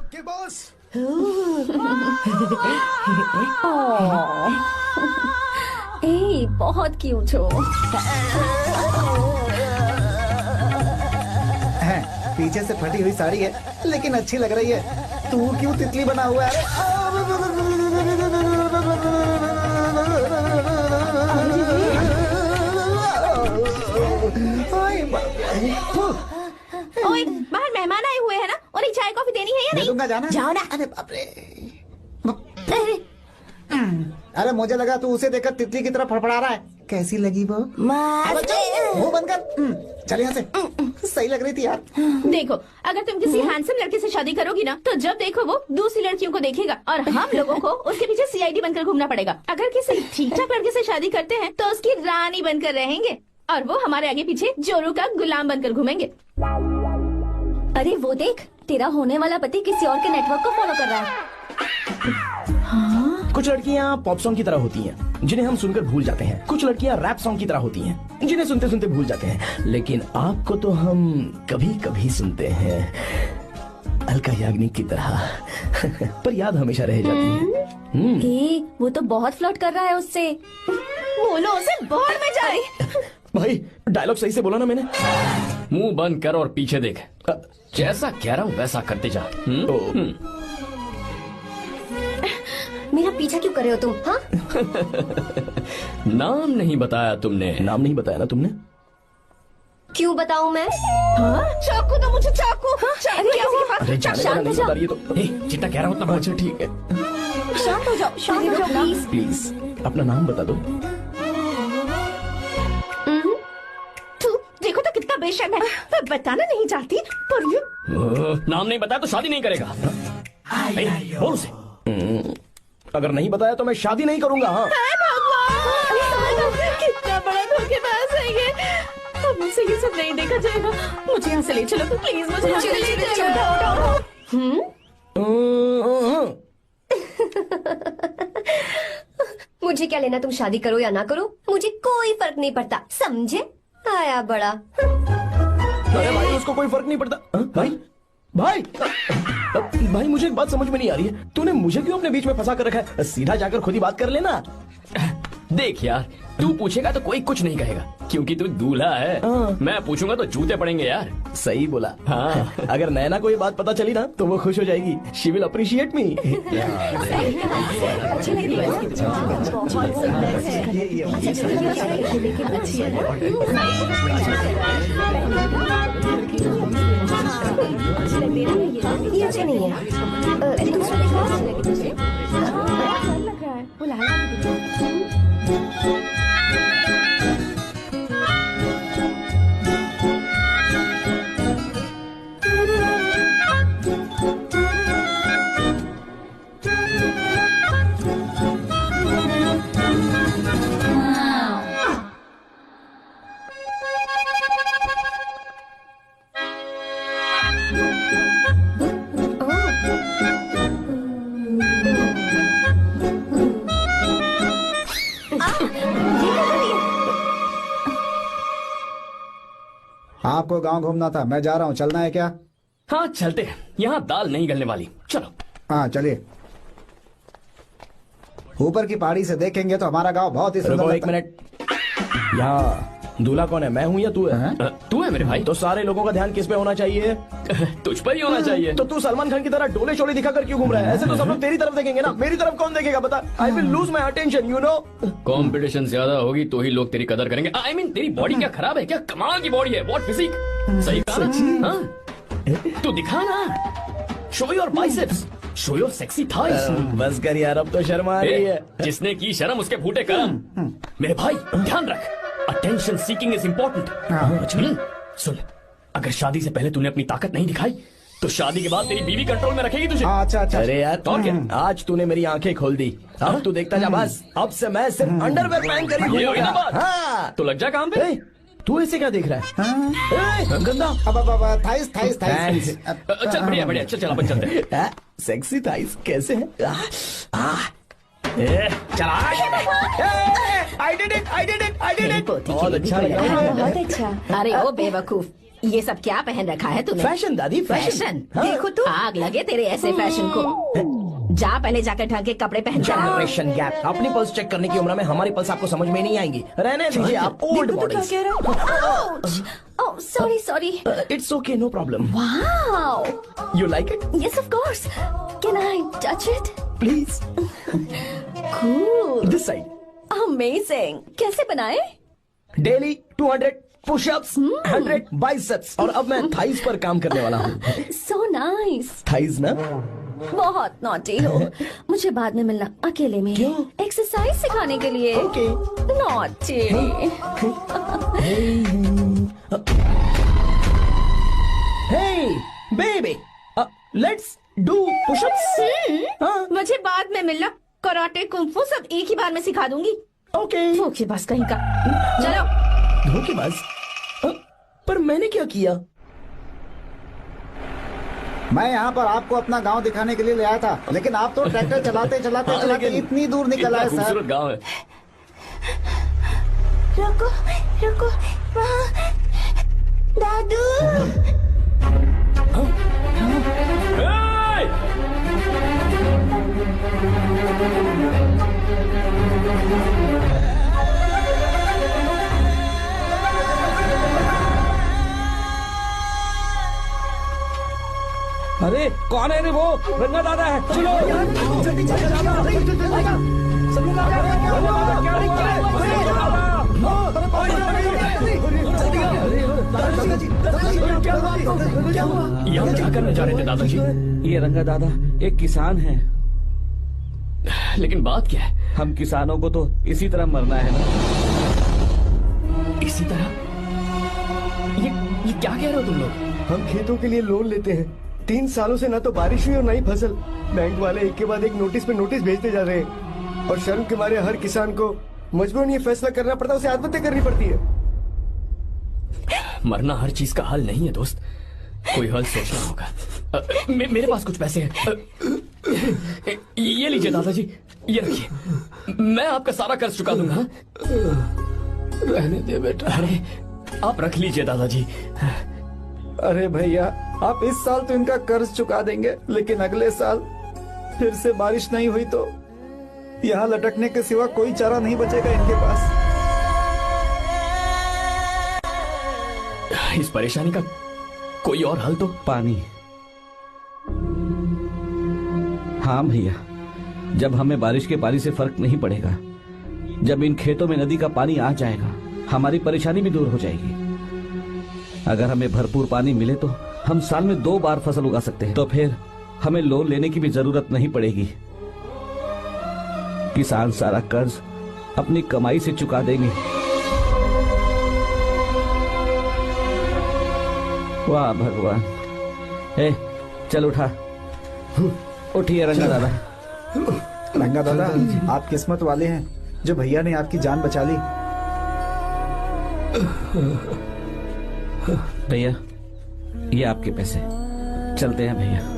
Okay boss. ए, बहुत cute हो। पीछे से फटी हुई साड़ी है लेकिन अच्छी लग रही है। तू क्यों तितली बना हुआ है? ओए, बाहर मेहमान आए हुए हैं ना, उन्हें चाय कॉफी देनी है या नहीं? दूंगा, जाना। जाओ ना। अरे बाप रे। अरे मुझे लगा तू उसे देखकर तितली की तरह फड़फड़ा रहा है। कैसी लगी वो? मुंह बंद कर। चल यहाँ से। सही लग रही थी यार। देखो, अगर तुम किसी हैंडसम लड़के से शादी करोगी ना, तो जब देखो वो दूसरी लड़कियों को देखेगा और हम लोगों को उसके पीछे सीआईडी बनकर घूमना पड़ेगा। अगर किसी ठीक ठाक लड़के से शादी करते हैं तो उसकी रानी बनकर रहेंगे और वो हमारे आगे पीछे जोरू का गुलाम बनकर घूमेंगे। अरे वो देख, तेरा होने वाला पति किसी और के नेटवर्क को फॉलो कर रहा है। कुछ लड़कियाँ पॉप सॉन्ग की तरह होती हैं, जिन्हें हम सुनकर भूल जाते हैं। कुछ लड़कियाँ रैप सॉन्ग की तरह होती हैं, जिन्हें सुनते सुनते भूल जाते हैं। लेकिन आपको तो हम कभी कभी सुनते हैं, अलका याग्निक की तरह। पर याद हमेशा रह जाती है। ए, वो तो बहुत फ्लर्ट कर रहा है उससे। बोलो उसे बाहर में जाए। भाई डायलॉग सही से बोला ना मैंने? मुंह बंद कर और पीछे देख। जैसा कह रहा हूँ वैसा करते जा। मेरा पीछा क्यों कर रहे हो तुम? हाँ, नाम नहीं बताया तुमने। नाम नहीं बताया ना तुमने? क्यों बताऊं मैं? चाकू दो मुझे, चाकू। अरे अरे जाने वाला नहीं बता रही है तो। जितना कह रहा हूँ उतना। अच्छा ठीक है, शांत हो जाओ, शांत हो जाओ प्लीज। प्लीज अपना नाम बता दो। तू देखो तो कितना बेशर्म है। मैं बताना नहीं चाहती पर ये नाम नहीं बताया तो शादी नहीं करेगा। बोल उसे। अगर नहीं बताया तो मैं शादी नहीं करूंगा। हाँ कितना बड़ा धोखेबाज है ये। अब मुझसे ये सब नहीं देखा जाएगा। मुझे यहाँ से ले चलो प्लीज, मुझे यहाँ से ले चलो। मुझे क्या लेना तुम शादी करो या ना करो, मुझे कोई फर्क नहीं पड़ता, समझे? आया बड़ा। अरे भाई उसको कोई फर्क नहीं पड़ता। भाई भाई भाई मुझे एक बात समझ में नहीं आ रही है, तूने मुझे क्यों अपने बीच में फंसा कर रखा है? सीधा जाकर खुद ही बात कर लेना। देख यार, तू पूछेगा तो कोई कुछ नहीं कहेगा क्योंकि तू दूल्हा है। मैं पूछूंगा तो जूते पड़ेंगे यार। सही बोला। हाँ। अगर नैना को ये बात पता चली ना तो वो खुश हो जाएगी। शी विल अप्रिशिएट मी। ये अच्छे नहीं है। दूसरा आपको गांव घूमना था, मैं जा रहा हूँ, चलना है क्या? हाँ चलते हैं, यहाँ दाल नहीं गलने वाली। चलो। हाँ चलिए। ऊपर की पहाड़ी से देखेंगे तो हमारा गांव बहुत ही सुंदर। एक मिनट, यहाँ दूल्हा कौन है, मैं हूँ या तू है? तू है मेरे भाई। तो सारे लोगों का ध्यान किस पे होना चाहिए? तुझ पर ही होना चाहिए। तो तू सलमान खान की तरह डोले शोले दिखाकर क्यों घूम रहा है? ऐसे तो सब लोग तेरी तरफ देखेंगे ना, मेरी तरफ कौन देखेगा बता? I will lose my attention, you know. Competition ज्यादा होगी तो ही लोग तेरी कदर करेंगे। आई मीन तेरी बॉडी क्या खराब है क्या? कमाल की बॉडी है, व्हाट फिजिक। सही कहा ना? हाँ? तू दिखा ना, show your biceps, show your sexy thighs. बस कर यार, अब तो शर्मा आ रही है। जिसने की शर्म उसके फूटे कर्म। मेरे भाई ध्यान रख, अटेंशन सीकिंग इज इम्पोर्टेंट। सुन, अगर शादी से पहले तूने अपनी ताकत नहीं दिखाई तो शादी के बाद तेरी बीवी कंट्रोल में रखेगी तुझे। अच्छा अच्छा। अरे यार और क्या? आज तूने मेरी आंखें खोल दी। अब तू देखता जा बस, अब से मैं सिर्फ अंडरवेयर पहन कर ही ये हुई ना बात? हाँ। तो लग जा काम पे। तू ऐसे क्या देख रहा है? गंदा। अब थाइस थाइस थाइस। चल बढ़िया बढ़िया, चल चल अपन चलते हैं। सेक्सी थाइस कैसे है? चला। I did it, I did it, I did it। बहुत अच्छा लगा। बहुत अच्छा। अरे ओ बेवकूफ, ये सब क्या पहन रखा है तूने? फैशन दादी, फैशन। हाँ। देखो तो आग लगे तेरे ऐसे फैशन को। जा पहले जाकर ढंग के कपड़े पहन कर आ। Generation gap. अपनी पल्स चेक करने की उम्र में हमारी पल्स आपको समझ में नहीं आएंगी। रहने दीजिए, आप old models. Oh sorry sorry. It's okay, no problem. Wow, you like it? Yes of course, can I touch it? Please. Cool, this side. Amazing. कैसे बनाए? डेली 200 पुशअप्स, 100 बाइसेप्स, और अब मैं थाइस पर काम करने वाला हूँ। So nice. थाइस ना? बहुत नॉटी हो। मुझे बाद में मिलना अकेले में। क्यों? एक्सरसाइज सिखाने के लिए। Okay. Naughty. Hey, baby, let's do push-ups. हाँ, मुझे बाद में मिलना। कराटे कुंफू सब एक ही बार में सिखा दूंगी। ओके। धोखेबाज कहीं का। चलो। धोखेबाज? पर मैंने क्या किया? मैं यहाँ पर आपको अपना गांव दिखाने के लिए ले आया था, लेकिन आप तो ट्रैक्टर चलाते चलाते हाँ, चलाते लेकिन इतनी दूर निकल इतना आए सर। खूबसूरत गांव है। रुको रुको, वहाँ दादू। अरे कौन है रे वो? रंगा दादा है। चलो जल्दी चलो, सब लोग आ यहाँ क्या करने जा रहे थे दादाजी? ये रंगा दादा एक किसान है। लेकिन बात क्या है? हम किसानों को तो इसी तरह मरना है ना। इसी तरह? ये क्या कह रहे हो तुम लोग? हम खेतों के लिए लोन लेते हैं। 3 सालों से ना तो बारिश हुई और ना ही फसल। बैंक वाले एक के बाद एक नोटिस पे नोटिस भेजते जा रहे हैं, और शर्म के मारे हर किसान को मजबूरन ये फैसला करना पड़ता है, उसे आत्महत्या करनी पड़ती है। मरना हर चीज का हल नहीं है दोस्त, कोई हल सोचना होगा। मेरे पास कुछ पैसे हैं। ये लीजिए दादाजी, ये रखिए, मैं आपका सारा कर्ज चुका दूंगा। रहने दे बेटा। अरे आप रख लीजिए दादाजी। अरे भैया, आप इस साल तो इनका कर्ज चुका देंगे, लेकिन अगले साल फिर से बारिश नहीं हुई तो यहाँ लटकने के सिवा कोई चारा नहीं बचेगा इनके पास। इस परेशानी का कोई और हल तो? पानी। हाँ भैया, जब हमें बारिश के पानी से फर्क नहीं पड़ेगा, जब इन खेतों में नदी का पानी आ जाएगा, हमारी परेशानी भी दूर हो जाएगी। अगर हमें भरपूर पानी मिले तो हम साल में 2 बार फसल उगा सकते हैं। तो फिर हमें लोन लेने की भी जरूरत नहीं पड़ेगी। किसान सारा कर्ज अपनी कमाई से चुका देंगे। वाह भगवान। ए, चल उठा। उठिए रंगा दादा। रंगा दादा, आप किस्मत वाले हैं जो भैया ने आपकी जान बचा ली। भैया, ये आपके पैसे। चलते हैं भैया।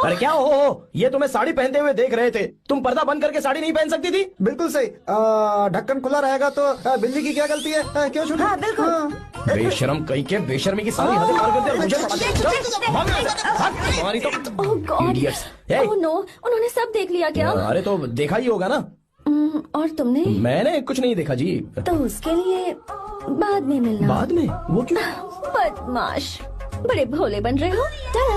अरे क्या हो? ये तुम्हें साड़ी पहनते हुए देख रहे थे। तुम पर्दा बंद करके साड़ी नहीं पहन सकती थी? बिल्कुल सही। ढक्कन खुला रहेगा तो बिल्ली की क्या गलती है? क्यों छोटू? हाँ, बिल्कुल। बेशरम कहीं के, बेशर्मी की सारी हदें पार कर दिया। मुझे ओह गॉड। Idiots. ओह नो, उन्होंने सब देख लिया क्या? अरे तो देखा ही होगा ना। और तुमने? मैंने कुछ नहीं देखा जी। तो उसके लिए बाद में मिलना। बाद में? वो क्यों? बदमाश, बड़े भोले बन रहे हो। टाटा।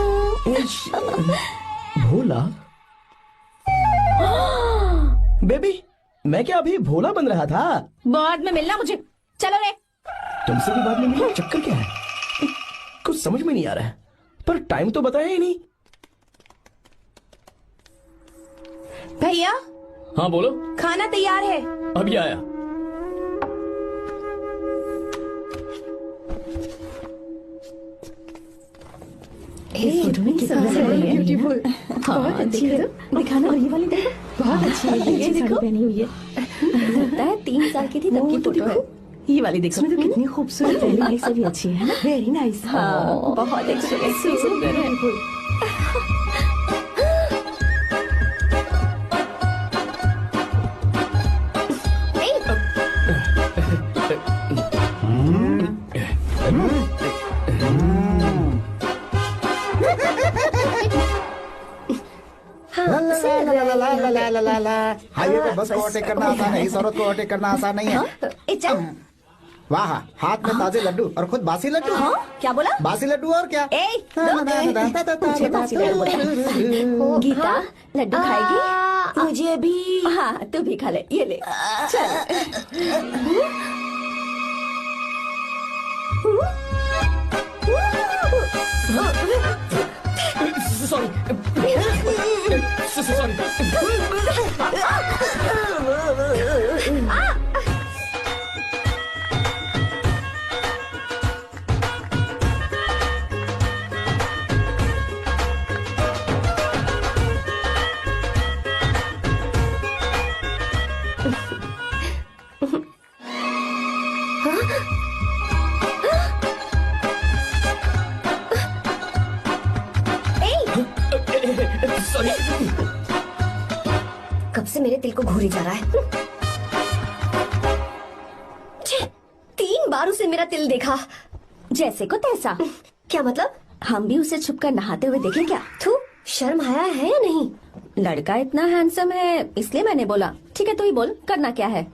भोला? बेबी, मैं क्या अभी भोला बन रहा था? बाद में मिलना मुझे। चलो रे। तुमसे भी बाद में मिलना? चक्कर क्या है? कुछ समझ में नहीं आ रहा है। पर टाइम तो बताया ही नहीं। भैया, हाँ बोलो। खाना तैयार है। अभी आया। इस फोटो में कितना ब्यूटीफुल। हाँ, अच्छी है। दिखाना। और ये वाली देखो, बहुत अच्छी है। ये साड़ी पहनी हुई है। लगता है 3 साल की थी तब की फोटो है। ये वाली देखो तो कितनी खूबसूरत है। वाली से भी अच्छी है ना। Very nice. हाँ, बहुत सुंदर है। हाईवे पे बस को ओवरटेक करना आसान है, इस औरत को ओवरटेक करना आसान नहीं है। वाह, हाथ में ताजे लड्डू और खुद बासी लड्डू। हाँ, क्या बोला? बासी लड्डू और क्या? मुझे बासी लड्डू बोला। गीता लड्डू खाएगी? मुझे भी। हाँ, तू भी खा ले। ये ले। Sorry sorry. सॉरी। कब से मेरे दिल को घूरी जा रहा है। 3 बार उसे मेरा तिल देखा। जैसे को तैसा। क्या मतलब? हम भी उसे छुपकर नहाते हुए देखें क्या? तू शर्म आया है या नहीं? लड़का इतना हैंडसम है इसलिए मैंने बोला। ठीक है तू ही बोल, करना क्या है?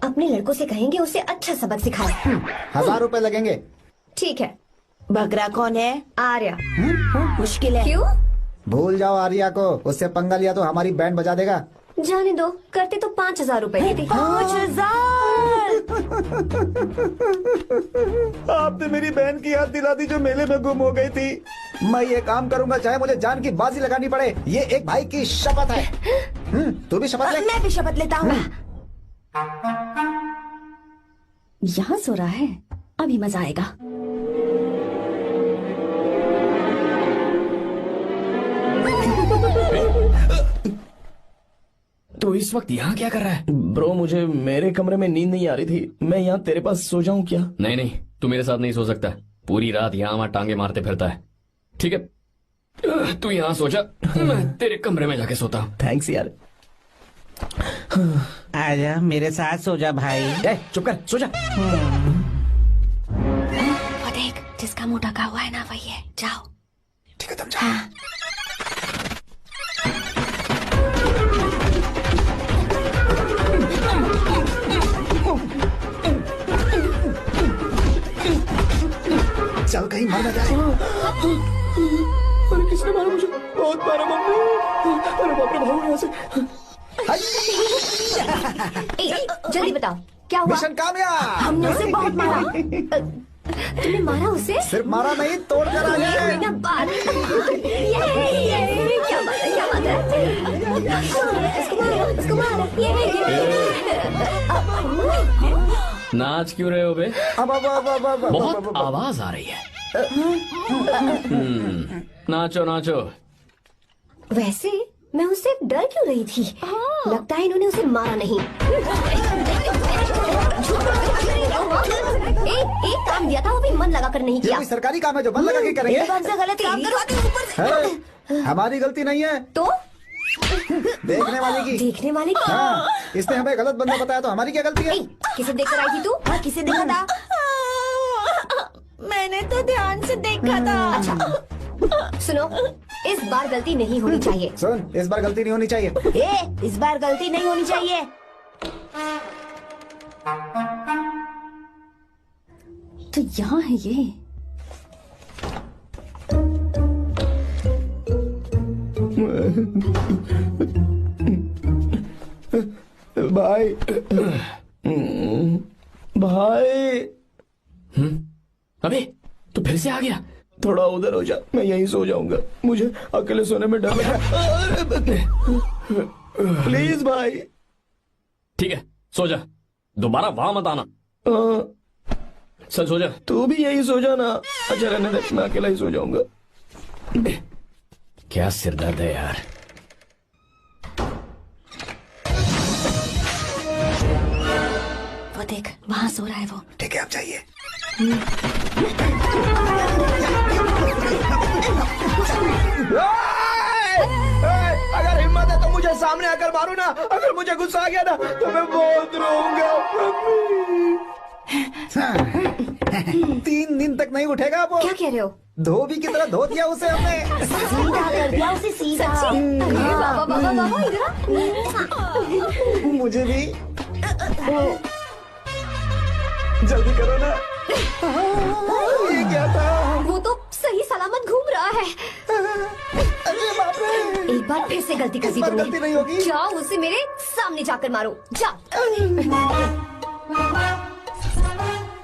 अपने लड़कों से कहेंगे उसे अच्छा सबक सिखाए। 1000 रुपए लगेंगे। ठीक है। बगरा कौन है? आर्या। मुश्किल है। क्यों? भूल जाओ आर्या को, उससे पंगा लिया तो हमारी बैंड बजा देगा। जाने दो, करते तो 5000 रुपए देते। 5000। आपने मेरी बहन की याद दिला दी जो मेले में गुम हो गई थी। मैं ये काम करूंगा चाहे मुझे जान की बाजी लगानी पड़े। ये एक भाई की शपथ है। तू भी शपथ ले। मैं भी शपथ लेता हूँ। यहाँ सो रहा है, अभी मजा आएगा। तो इस वक्त यहाँ क्या कर रहा है? ब्रो मुझे मेरे कमरे में नींद नहीं आ रही थी, मैं यहाँ तेरे पास सो जाऊं क्या? नहीं नहीं, तू मेरे साथ नहीं सो सकता। पूरी रात यहाँ वहाँ टांगे मारते फिरता है। ठीक है तू यहाँ सो जा, मैं तेरे कमरे में जाके सोता हूँ। थैंक्स यार। आजा मेरे साथ सो जा भाई। चुप कर, सो जा। वो देख, जिसका मुंह ढका हुआ है ना वही है। जाओ। ठीक है तुम जाओ। चल कहीं मर न जाए। अरे किसने मारा मुझे? बहुत मारा मम्मी। अरे बाप रे, भागो यहाँ से। जल्दी बताओ क्या हुआ? मिशन कामयाब। हमने उसे बहुत मारा। तुमने मारा उसे? सिर्फ मारा नहीं, तोड़ कर आ गए। क्या बात है, क्या बात है? उसको मारो। नाच क्यों रहे हो बे? अब बहुत आवाज आ रही है। नाचो नाचो। वैसे मैं उससे डर क्यों रही थी? लगता है इन्होंने उसे मारा नहीं। एक काम दिया था वो भी मन लगा कर नहीं ये किया। कोई सरकारी काम है जो मन लगा के करेंगे? हमसे गलत काम करवाते हो ऊपर से। है, हमारी गलती नहीं है, तो देखने वाले की। देखने वाले की। हाँ, इसने हमें गलत बंदा बताया तो हमारी क्या गलती है? किसे देखकर आई थी तू? किसे देखा था? मैंने तो ध्यान से देखा था। अच्छा सुनो, इस बार गलती नहीं होनी चाहिए। सुन, इस बार गलती नहीं होनी चाहिए। इस बार गलती नहीं होनी चाहिए। तो यहाँ है ये। भाई भाई। अबे तू फिर से आ गया? थोड़ा उधर हो जा, मैं यहीं सो जाऊंगा। मुझे अकेले सोने में डर लग रहा है। प्लीज भाई। ठीक है सो जा, दोबारा वहां मत आना। चल सो जा। तू भी यहीं सो जाना। अच्छा रहने दे, मैं अकेला ही सो जाऊंगा। क्या सिरदर्द है यार। देख वहाँ सो रहा है वो। ठीक है, आप जाइए। अगर हिम्मत है तो मुझे सामने आकर मारो ना। अगर मुझे गुस्सा आ गया ना तो मैं बहुत रोऊंगा। 3 दिन तक नहीं उठेगा वो। क्या कह रहे हो? धोबी की तरह धो दिया उसे हमने। सीधा कर दिया उसे, सीधा। बाबा बाबा बाबा इधर आ। मुझे भी जल्दी करो ना। ये क्या था? वो तो सही सलामत घूम रहा है। अरे बाप रे, एक बार फिर से गलती कर इस दी बार तुमने। गलती नहीं होगी। जाओ उसे मेरे सामने जाकर मारो, जाओ।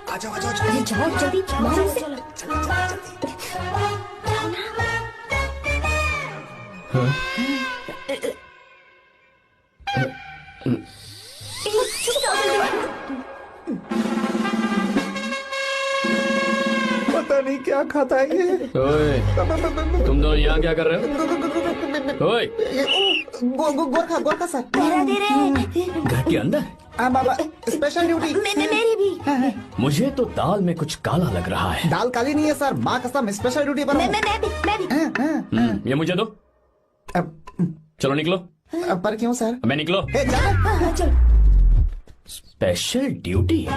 आ जाओ, आ जाओ, आ जाओ। अरे जाओ जल्दी मारो उसे। पता नहीं क्या खाता है ये। ओए, तुम दोनों यहाँ क्या कर रहे हो? ओए, गोरखा सर। मेरा दे रहे। घर के अंदर? हाँ बाबा, स्पेशल ड्यूटी। मेरी भी। मुझे तो दाल में कुछ काला लग रहा है। दाल काली नहीं है सर, माँ कसम स्पेशल ड्यूटी पर हूँ। मैं भी। ये मुझे दो। चलो निकलो। पर क्यों सर? मैं निकलो। ए, जाओ। चल। Special duty?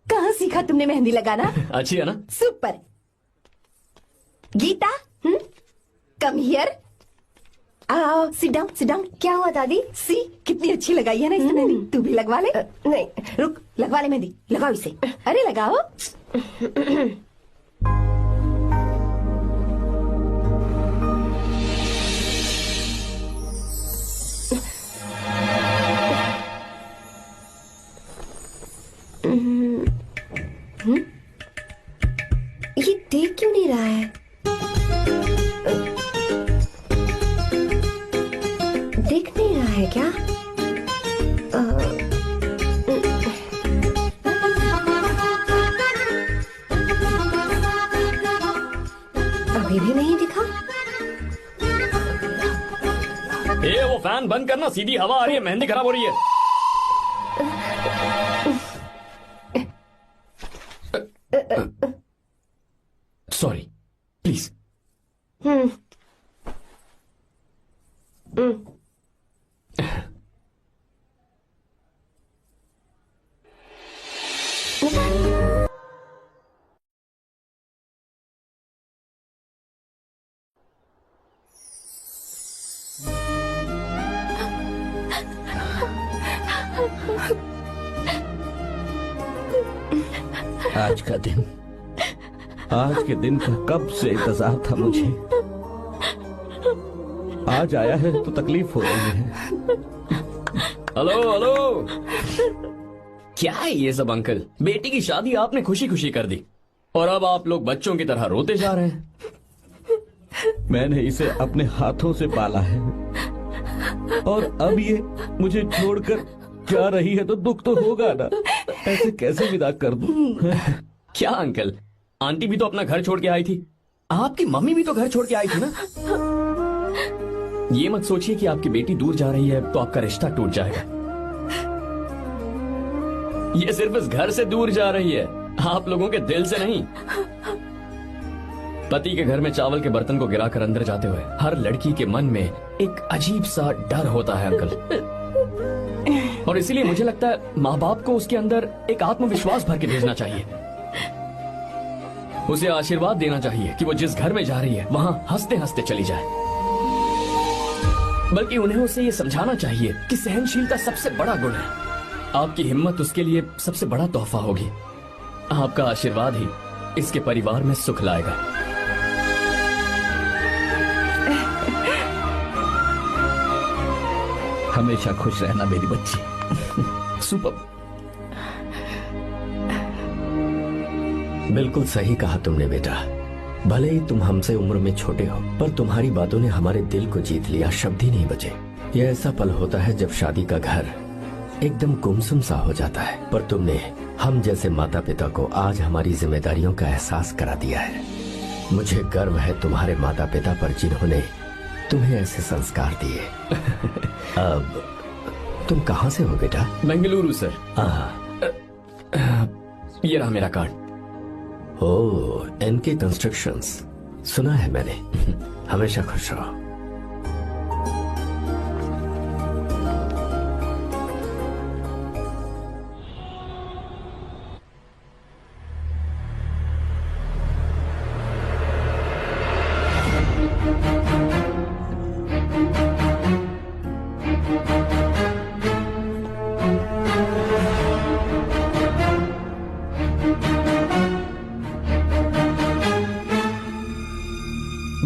कहाँ सीखा तुमने मेहंदी लगाना? अच्छी है ना? सुपर। Gita, come here. आओ, सिट डाउन, सिट डाउन। क्या हुआ दादी? सी कितनी अच्छी लगाई है ना इसने मेहंदी। तू भी लगवा ले। नहीं, रुक, लगवा ले मेहंदी। लगाओ इसे। अरे लगाओ। ये देख क्यों नहीं रहा है? देख नहीं रहा है क्या? अभी भी नहीं दिखा। वो फैन बंद करना, सीधी हवा आ रही है, मेहंदी खराब हो रही है। Sorry, please. आज के दिन का कब से इंतजार था मुझे। आज आया है तो तकलीफ हो रही है। हेलो हेलो, क्या है ये सब अंकल? बेटी की शादी आपने खुशी खुशी कर दी और अब आप लोग बच्चों की तरह रोते जा रहे हैं। मैंने इसे अपने हाथों से पाला है और अब ये मुझे छोड़कर जा रही है तो दुख तो होगा ना। ऐसे कैसे विदा कर दूं? क्या अंकल, आंटी भी तो अपना घर छोड़ के आई थी, आपकी मम्मी भी तो घर छोड़ के आई थी ना। ये मत सोचिए कि आपकी बेटी दूर जा रही है तो आपका रिश्ता टूट जाएगा। ये सिर्फ इस घर से दूर जा रही है, आप लोगों के दिल से नहीं। पति के घर में चावल के बर्तन को गिराकर अंदर जाते हुए हर लड़की के मन में एक अजीब सा डर होता है अंकल, और इसीलिए मुझे लगता है माँ बाप को उसके अंदर एक आत्मविश्वास भर के भेजना चाहिए। उसे आशीर्वाद देना चाहिए कि वो जिस घर में जा रही है वहां हंसते हंसते चली जाए। बल्कि उन्हें उसे ये समझाना चाहिए कि सहनशीलता सबसे बड़ा गुण है। आपकी हिम्मत उसके लिए सबसे बड़ा तोहफा होगी। आपका आशीर्वाद ही इसके परिवार में सुख लाएगा। हमेशा खुश रहना मेरी बच्ची। सुपर। बिल्कुल सही कहा तुमने बेटा। भले ही तुम हमसे उम्र में छोटे हो, पर तुम्हारी बातों ने हमारे दिल को जीत लिया, शब्द ही नहीं बचे। यह ऐसा पल होता है जब शादी का घर एकदम गुमसुम सा हो जाता है, पर तुमने हम जैसे माता पिता को आज हमारी जिम्मेदारियों का एहसास करा दिया है। मुझे गर्व है तुम्हारे माता पिता पर जिन्होंने तुम्हें ऐसे संस्कार दिए। अब तुम कहाँ से हो बेटा? बेंगलुरु सर। ये रहा मेरा कार्ड। ओह, एनके कंस्ट्रक्शंस, सुना है मैंने। हमेशा खुश रहो।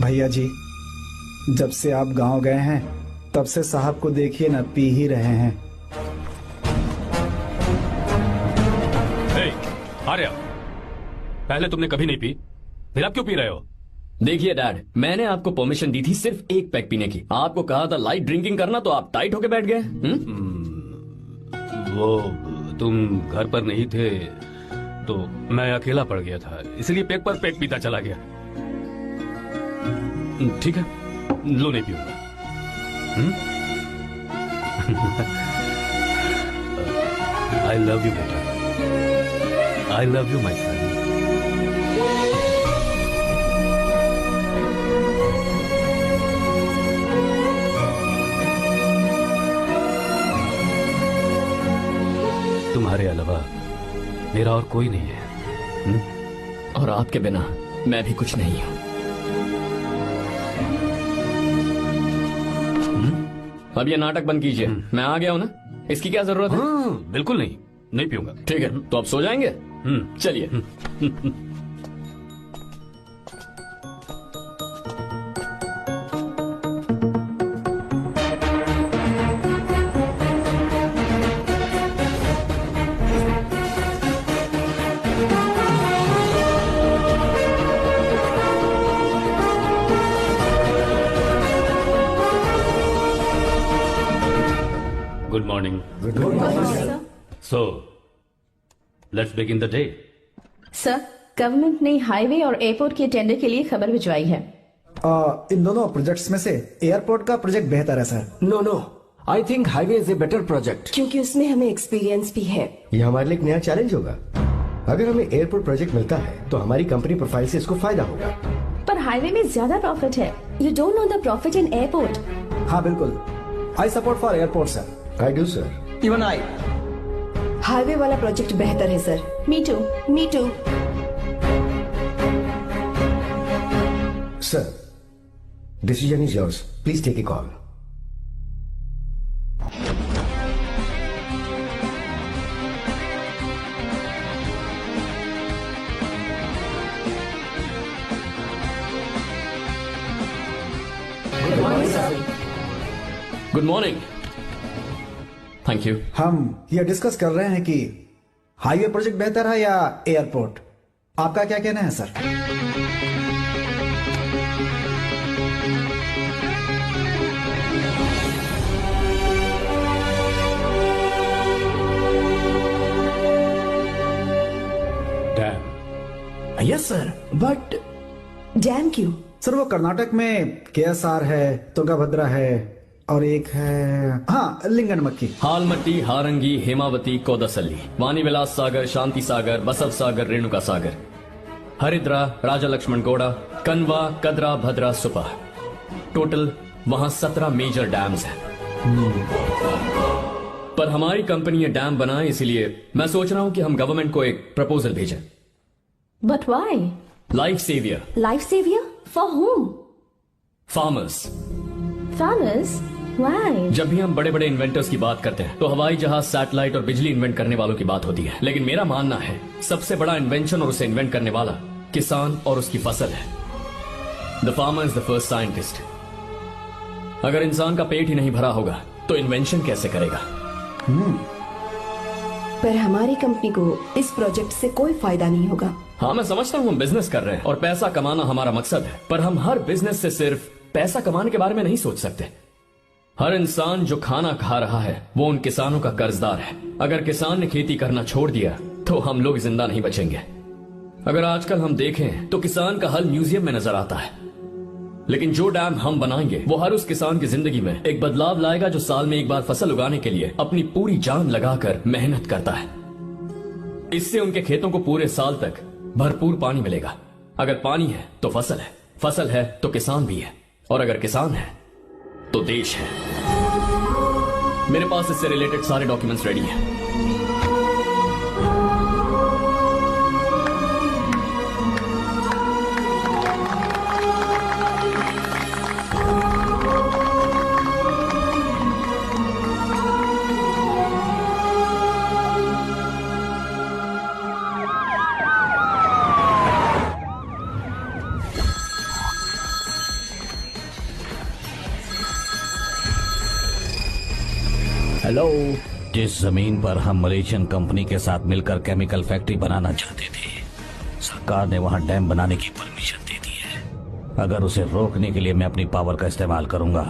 भैया जी, जब से आप गांव गए हैं तब से साहब को देखिए ना, पी ही रहे हैं। आर्या, पहले तुमने कभी नहीं पी, फिर अब क्यों पी रहे हो? देखिए डैड, मैंने आपको परमिशन दी थी सिर्फ एक पैक पीने की। आपको कहा था लाइट ड्रिंकिंग करना, तो आप टाइट होके बैठ गए। वो तुम घर पर नहीं थे तो मैं अकेला पड़ गया था, इसलिए पैक पर पैक पीता चला गया। ठीक है, लो नहीं पीऊंगा। आई लव यू बेटा, I love you my friend. तुम्हारे अलावा मेरा और कोई नहीं है। और आपके बिना मैं भी कुछ नहीं हूं। अब ये नाटक बंद कीजिए। मैं आ गया हूं ना, इसकी क्या जरूरत है? बिल्कुल नहीं, नहीं पीऊंगा। ठीक है, तो आप सो जाएंगे? चलिए। Good morning. Good morning, sir. So, let's begin the day. Sir, government ने हाईवे और एयरपोर्ट के टेंडर के लिए खबर भिजवाई है। इन दोनों प्रोजेक्ट्स में से एयरपोर्ट का प्रोजेक्ट बेहतर है sir. No, I think highway is a better project. क्योंकि उसमें हमें एक्सपीरियंस भी है। ये हमारे लिए एक नया चैलेंज होगा। अगर हमें एयरपोर्ट प्रोजेक्ट मिलता है तो हमारी कंपनी प्रोफाइल से इसको फायदा होगा। पर हाईवे में ज्यादा प्रॉफिट है। You don't know the profit in airport. हाँ बिल्कुल, I support for airport sir. I do sir. Even I. Highway वाला प्रोजेक्ट बेहतर है sir. Me too. Me too. Sir, decision is yours, please take a call. Good morning. Thank you. हम ये discuss कर रहे हैं कि हाईवे प्रोजेक्ट बेहतर है या एयरपोर्ट। आपका क्या कहना है sir? Dam. Yes sir, but dam क्यों? सर वो कर्नाटक में केएसआर है, तुंगाभद्रा है और एक है हाँ लिंगन मक्की। हालमट्टी, हारंगी, हेमावती, कोदसल्ली, वानी विलास सागर, शांति सागर, बसव सागर, रेणुका सागर, हरिद्रा, राजा लक्ष्मण गौड़ा, कनवा, कदरा, भद्रा, सुपा। टोटल वहां 17 मेजर डैम्स हैं। पर हमारी कंपनी ये डैम बनाए, इसलिए मैं सोच रहा हूं कि हम गवर्नमेंट को एक प्रपोजल भेजें। But why? Life saviour. Life saviour for home? Farmers. Farmers? Why? जब भी हम बड़े बड़े इन्वेंटर्स की बात करते हैं तो हवाई जहाज, सैटेलाइट और बिजली इन्वेंट करने वालों की बात होती है, लेकिन मेरा मानना है सबसे बड़ा इन्वेंशन और उसे इन्वेंट करने वाला किसान और उसकी फसल है। The farmer is the first scientist. अगर इंसान का पेट ही नहीं भरा होगा तो इन्वेंशन कैसे करेगा? पर हमारी कंपनी को इस प्रोजेक्ट से कोई फायदा नहीं होगा। हाँ, मैं समझता हूँ हम बिजनेस कर रहे हैं और पैसा कमाना हमारा मकसद है, पर हम हर बिजनेस से सिर्फ पैसा कमाने के बारे में नहीं सोच सकते। हर इंसान जो खाना खा रहा है वो उन किसानों का कर्जदार है। अगर किसान ने खेती करना छोड़ दिया तो हम लोग जिंदा नहीं बचेंगे। अगर आजकल हम देखें तो किसान का हल म्यूजियम में नजर आता है, लेकिन जो डैम हम बनाएंगे वो हर उस किसान की जिंदगी में एक बदलाव लाएगा जो साल में एक बार फसल उगाने के लिए अपनी पूरी जान लगाकर मेहनत करता है। इससे उनके खेतों को पूरे साल तक भरपूर पानी मिलेगा। अगर पानी है तो फसल है, फसल है तो किसान भी है, और अगर किसान है तो देश है। मेरे पास इससे रिलेटेड सारे डॉक्यूमेंट्स रेडी हैं। हेलो। जिस जमीन पर हम मलेशियन कंपनी के साथ मिलकर केमिकल फैक्ट्री बनाना चाहते थे, सरकार ने वहां डैम बनाने की परमिशन दे दी है। अगर उसे रोकने के लिए मैं अपनी पावर का इस्तेमाल करूंगा,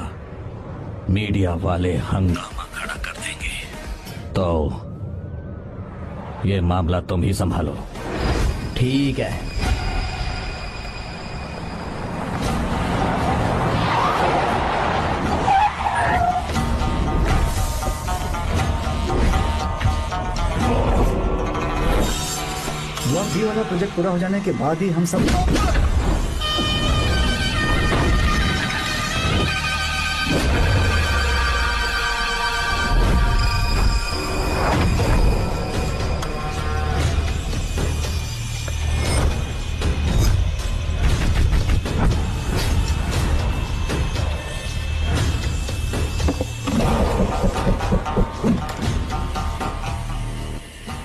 मीडिया वाले हंगामा खड़ा कर देंगे। तो ये मामला तुम ही संभालो। ठीक है। ब्लॉक बी वाला प्रोजेक्ट पूरा हो जाने के बाद ही हम सब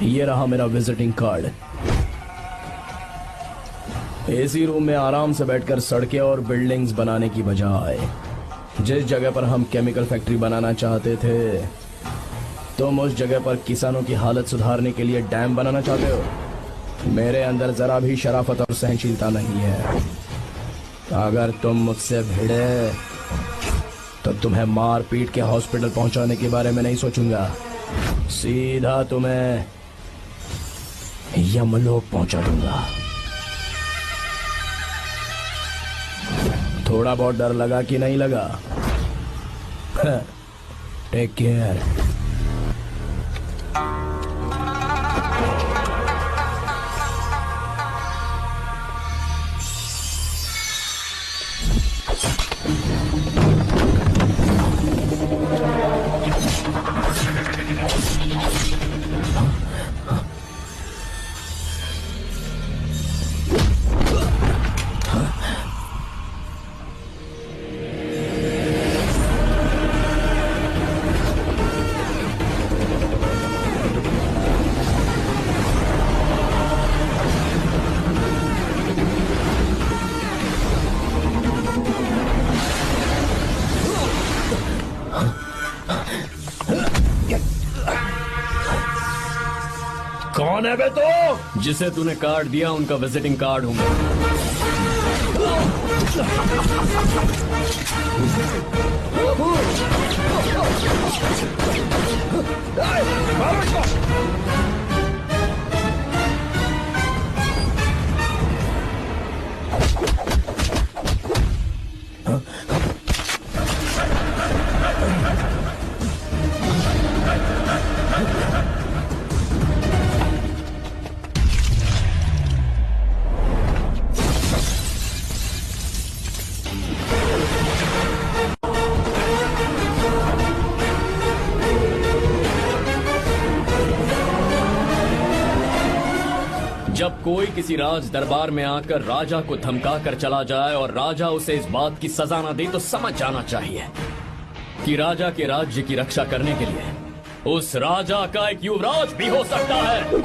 ये रहा मेरा विजिटिंग कार्ड। एसी रूम में आराम से बैठकर सड़कें और बिल्डिंग्स बनाने की बजाय जिस जगह पर हम केमिकल फैक्ट्री बनाना चाहते थे, तुम उस जगह पर किसानों की हालत सुधारने के लिए डैम बनाना चाहते हो। मेरे अंदर जरा भी शराफत और सहनशीलता नहीं है। अगर तुम मुझसे भिड़े तो तुम्हें मार पीट के हॉस्पिटल पहुंचाने के बारे में नहीं सोचूंगा, सीधा तुम्हें यमलोक पहुंचा दूंगा। थोड़ा बहुत डर लगा कि नहीं लगा? Take care. कौन है बे तो? जिसे तूने कार्ड दिया उनका विजिटिंग कार्ड हूं मैं। जब कोई किसी राज दरबार में आकर राजा को धमका कर चला जाए और राजा उसे इस बात की सजा न दे, तो समझ जाना चाहिए कि राजा के राज्य की रक्षा करने के लिए उस राजा का एक युवराज भी हो सकता है।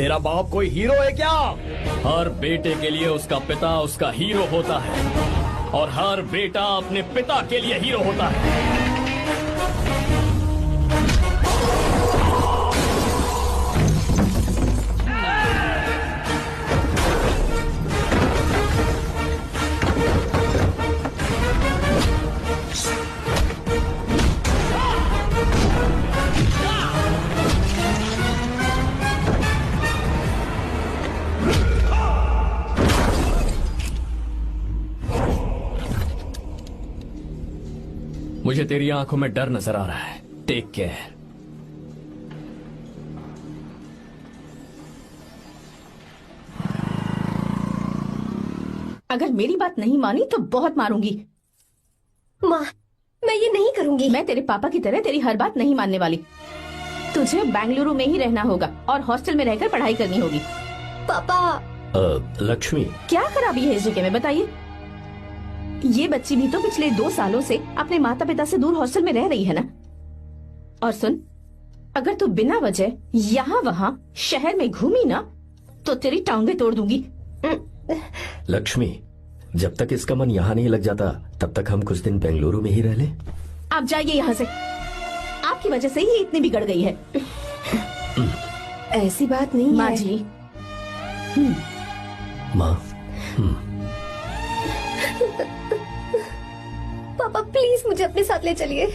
तेरा बाप कोई हीरो है क्या? हर बेटे के लिए उसका पिता उसका हीरो होता है और हर बेटा अपने पिता के लिए हीरो होता है। मुझे तेरी आंखों में डर नजर आ रहा है। Take care. अगर मेरी बात नहीं मानी तो बहुत मारूंगी। माँ, मैं ये नहीं करूंगी। मैं तेरे पापा की तरह तेरी हर बात नहीं मानने वाली। तुझे बेंगलुरु में ही रहना होगा और हॉस्टल में रहकर पढ़ाई करनी होगी। पापा। लक्ष्मी, क्या खराबी है इस जगह में बताइए? ये बच्ची भी तो पिछले 2 सालों से अपने माता पिता से दूर हॉस्टल में रह रही है ना। और सुन, अगर तू बिना वजह यहाँ वहाँ शहर में घूमी ना तो तेरी टांगे तोड़ दूंगी। लक्ष्मी, जब तक इसका मन यहाँ नहीं लग जाता तब तक हम कुछ दिन बेंगलुरु में ही रह लें। आप जाइए यहाँ से। आपकी वजह से ही इतनी बिगड़ गई है। ऐसी बात नहीं माँ है। जी। माँ, पापा प्लीज मुझे अपने साथ ले चलिए।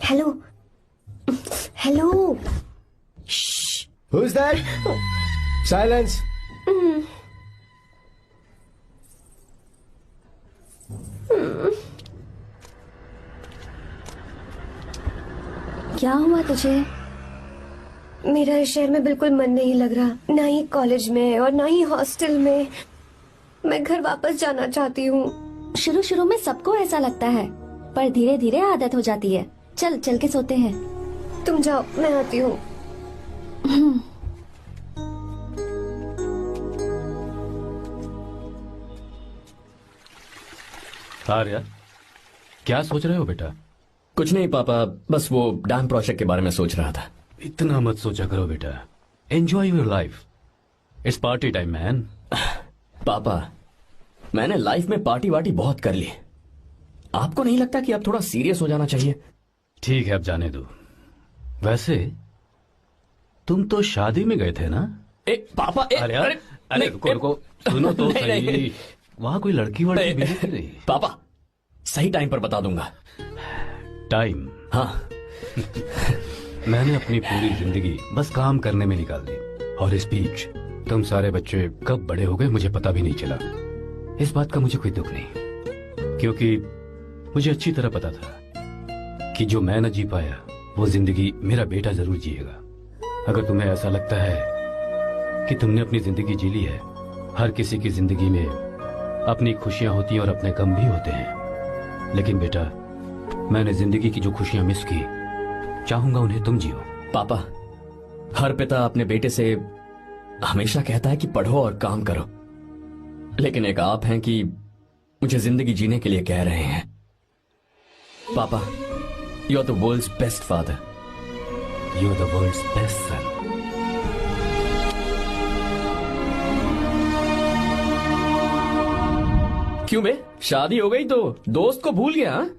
Hello hello. Who's that? Silence. क्या हुआ तुझे? मेरा इस शहर में बिल्कुल मन नहीं लग रहा, ना ही कॉलेज में और ना ही हॉस्टल में। मैं घर वापस जाना चाहती हूँ। शुरू शुरू में सबको ऐसा लगता है, पर धीरे धीरे आदत हो जाती है। चल चल के सोते हैं। तुम जाओ, मैं आती हूँ। आर्या, क्या सोच रहे हो बेटा? कुछ नहीं पापा, बस वो डैम प्रोजेक्ट के बारे में सोच रहा था। इतना मत सोचा करो बेटा। Enjoy your life. It's party time man. पापा, मैंने लाइफ में पार्टी वार्टी बहुत कर ली। आपको नहीं लगता कि अब थोड़ा सीरियस हो जाना चाहिए? ठीक है, अब जाने दो। वैसे तुम तो शादी में गए थे ना? पापा, अरे अरे अरे रुको, सुनो तो सही। वहां कोई लड़की वड़की मिली थी नहीं? पापा, सही टाइम पर बता दूंगा। टाइम? हाँ। मैंने अपनी पूरी जिंदगी बस काम करने में निकाल दी, और इस बीच तुम सारे बच्चे कब बड़े हो गए मुझे पता भी नहीं चला। इस बात का मुझे कोई दुख नहीं, क्योंकि मुझे अच्छी तरह पता था कि जो मैं न जी पाया वो जिंदगी मेरा बेटा जरूर जिएगा। अगर तुम्हें ऐसा लगता है कि तुमने अपनी जिंदगी जी ली है, हर किसी की जिंदगी में अपनी खुशियां होती हैं और अपने गम भी होते हैं, लेकिन बेटा मैंने जिंदगी की जो खुशियां मिस की, चाहूंगा उन्हें तुम जियो। पापा, हर पिता अपने बेटे से हमेशा कहता है कि पढ़ो और काम करो, लेकिन एक आप हैं कि मुझे जिंदगी जीने के लिए कह रहे हैं। पापा, you are the world's best father. You are the world's best son. क्यों बे, शादी हो गई तो दोस्त को भूल गया? हाँ?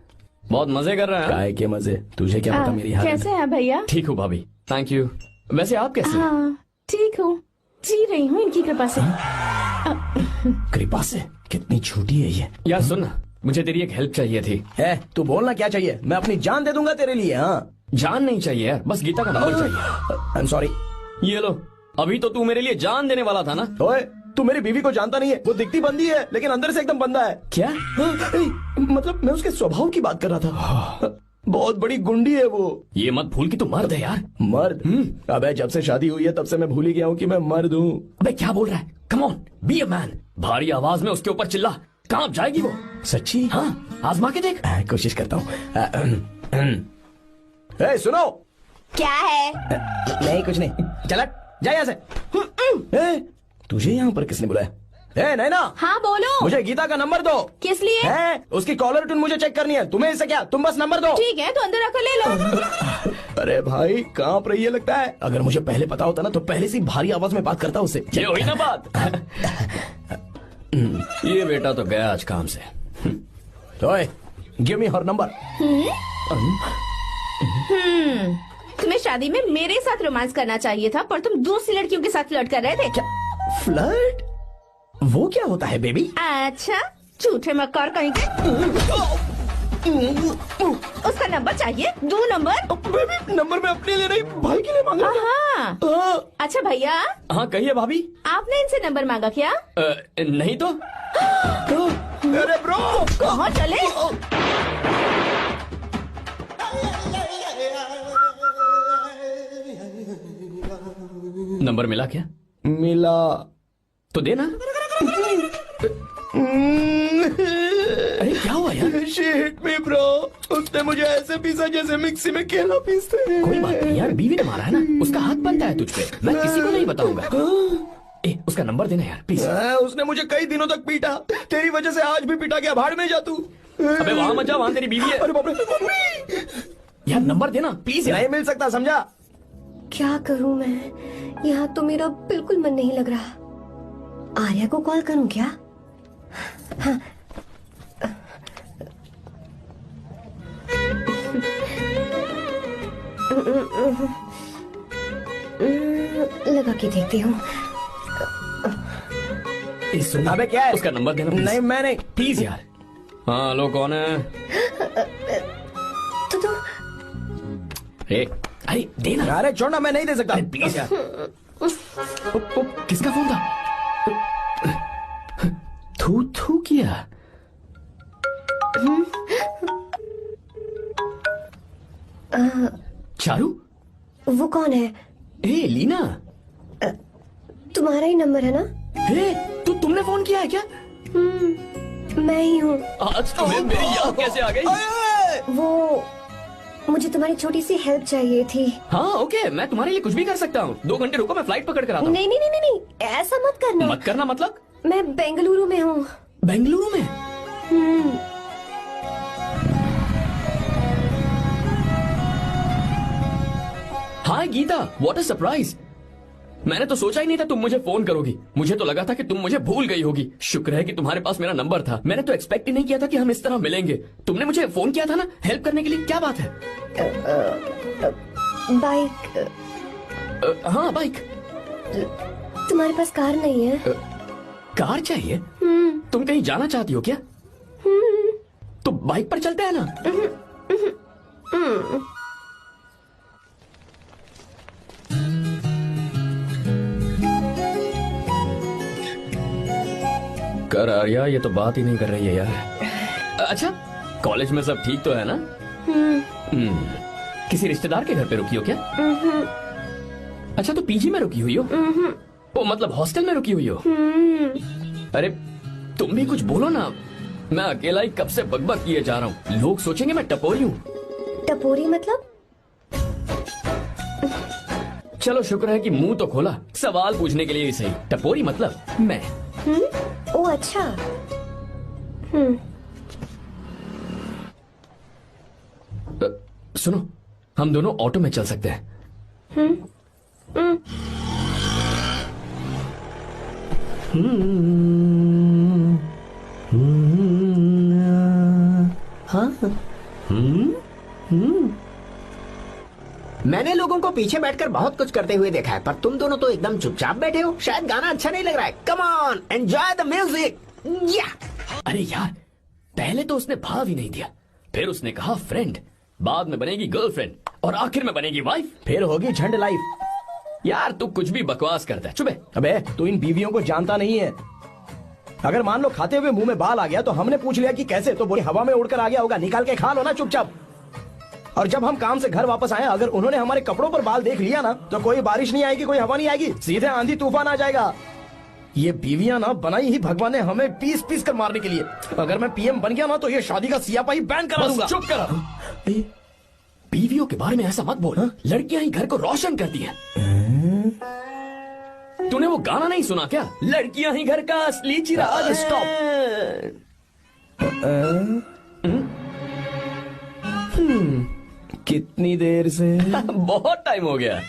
बहुत मजे कर रहा है। काय के मजे, तुझे क्या पता मेरी हालत। कैसे हैं भैया? ठीक हूँ भाभी, थैंक यू। वैसे आप कैसे हैं? हाँ ठीक हूँ, जी रही हूँ इनकी कृपा से। कृपा से? कितनी छोटी है ये। यार सुन ना, मुझे तेरी एक हेल्प चाहिए थी। है, तू बोलना क्या चाहिए? मैं अपनी जान दे दूंगा तेरे लिए। हाँ, जान नहीं चाहिए यार, बस गीता का नंबर चाहिए। I am sorry. ये लो, अभी तो तू मेरे लिए जान देने वाला था ना। ओए, तू मेरी बीवी को जानता नहीं है। वो दिखती बंदी है लेकिन अंदर से एकदम बंदा है। क्या? मतलब मैं उसके स्वभाव की बात कर रहा था। बहुत बड़ी गुंडी है वो। ये मत भूल कि तू मर्द है यार। मर्द? अबे जब से शादी हुई है तब से मैं भूल ही गया हूँ कि मैं मर्द हूँ। अबे क्या बोल रहा है? Come on, be a man. भारी आवाज में उसके ऊपर चिल्ला, कांप जाएगी वो। सच्ची? हाँ, आजमा के देख। कोशिश करता हूँ। सुनो। क्या है? नहीं कुछ नहीं, चल जा यहाँ से। तुझे यहाँ पर किसने बुलाया? नैना। हाँ बोलो। मुझे गीता का नंबर दो। किस लिए? उसकी कॉलर ट्यून मुझे चेक करनी है। तुम्हें इससे क्या, तुम बस नंबर दो। ठीक है, तो अंदर आकर ले लो। अरे भाई कांप रही है लगता है। अगर मुझे पहले पता होता ना तो पहले से भारी आवाज में बात करता उससे। ये हुई ना बात। ये बेटा तो गया आज काम से। तो गिव मी हर नंबर। तुम्हें शादी में मेरे साथ रोमांस करना चाहिए था, पर तुम दूसरी लड़कियों के साथ फ्लर्ट कर रहे थे। क्या फ्लर्ट? वो क्या होता है बेबी? अच्छा, झूठे मक्कार कहीं के। उसका नंबर चाहिए? दो नंबर। बेबी नंबर मैं अपने लिए नहीं भाई के लिए मांगा। हाँ। अच्छा भैया। हाँ कहिए भाभी। आपने इनसे नंबर मांगा क्या? नहीं तो। अरे ब्रो कहाँ चले? नंबर मिला क्या? मिला तो देना। अरे क्या हुआ यार? She hit me bro। उसने मुझे ऐसे पीसा जैसे मिक्सी में केला पीसते हैं। कोई बात नहीं यार, बीवी ने मारा है ना, उसका हाथ बनता है तुझ पे। मैं किसी को नहीं बताऊंगा। उसका नंबर देना यार प्लीज। उसने मुझे कई दिनों तक पीटा, तेरी वजह से आज भी पीटा गया। भाड़ में जा तू। अबे वहां मत जा, वहां तेरी बीवी है। अरे बाप रे। यार नंबर देना प्लीज। नहीं मिल सकता, समझा? क्या करूं मैं? यहाँ तो मेरा बिल्कुल मन नहीं लग रहा। आर्या को कॉल करूं क्या? हाँ। लगा के देखती हूँ। अबे क्या है? उसका नंबर देना नहीं मैं नहीं, प्लीज यार। हाँ हेलो, कौन है? तो अरे देना। अरे छोड़ना, मैं नहीं दे सकता। प्लीज यार। किसका फोन था? थू थू किया। चारू? वो कौन है? लीना। तुम्हारा ही नंबर है ना? तुमने फोन किया है क्या? मैं ही हूँ। आज तुम्हें मेरी याद कैसे आ गई? वो मुझे तुम्हारी छोटी सी हेल्प चाहिए थी। हाँ ओके, मैं तुम्हारे लिए कुछ भी कर सकता हूँ। 2 घंटे रुको, मैं फ्लाइट पकड़ कर आता हूँ। नहीं नहीं नहीं नहीं, ऐसा मत करना। मत करना मतलब? मैं बेंगलुरु में हूँ। बेंगलुरु में? हाय गीता, व्हाट अ सरप्राइज। मैंने तो सोचा ही नहीं था तुम मुझे फोन करोगी। मुझे तो लगा था कि तुम मुझे भूल गई होगी। शुक्र है कि तुम्हारे पास मेरा नंबर था। मैंने तो एक्सपेक्ट ही नहीं किया था कि हम इस तरह मिलेंगे। तुमने मुझे फोन किया था ना हेल्प करने के लिए। क्या बात है? बाइक। हाँ बाइक। तुम्हारे पास कार नहीं है? कार चाहिए? तुम कहीं जाना चाहती हो क्या? तो बाइक पर चलते हैं ना। कर आर्या, ये तो बात ही नहीं कर रही है यार। अच्छा, कॉलेज में सब ठीक तो है ना? किसी रिश्तेदार के घर पे रुकी हो क्या? अच्छा, तो पीजी में रुकी हुई हो? ओ मतलब हॉस्टल में रुकी हुई हो? अरे तुम भी कुछ बोलो ना। मैं अकेला ही कब से बकबक किए जा रहा हूँ। लोग सोचेंगे मैं टपोरी हूँ। टपोरी मतलब? चलो शुक्र है कि मुंह तो खोला, सवाल पूछने के लिए ही सही। टपोरी मतलब मैं। ओ अच्छा। सुनो, हम दोनों ऑटो में चल सकते हैं। मैंने लोगों को पीछे बैठकर बहुत कुछ करते हुए देखा है, पर तुम दोनों तो एकदम चुपचाप बैठे हो। शायद गाना अच्छा नहीं लग रहा है। Come on, enjoy the music. अरे यार, पहले तो उसने भाव ही नहीं दिया, फिर उसने कहा फ्रेंड, बाद में बनेगी गर्लफ्रेंड और आखिर में बनेगी वाइफ, फिर होगी झंड लाइफ। यार तू कुछ भी बकवास करता है। चुप। अबे तू इन बीवियों को जानता नहीं है। अगर मान लो खाते हुए मुंह में बाल आ गया तो हमने पूछ लिया कि कैसे, तो बोले हवा में उड़कर आ गया होगा। निकाल के खा लो ना चुपचाप। और जब हम काम से घर वापस आए, अगर उन्होंने हमारे कपड़ों पर बाल देख लिया ना, तो कोई बारिश नहीं आएगी, कोई हवा नहीं आएगी, सीधे आंधी तूफान आ जाएगा। ये बीवियां ना बनाई ही भगवान ने हमें पीस पीस कर मारने के लिए। अगर मैं पीएम बन गया ना, तो ये शादी का सियापाही बैन करा दूंगा। चुप कर। बीवियों के बारे में ऐसा मत बोल। लड़कियां ही घर को रोशन करती हैं। तूने वो गाना नहीं सुना क्या? लड़कियां ही घर का असली चिराग। स्टॉप। कितनी देर से? बहुत टाइम हो गया।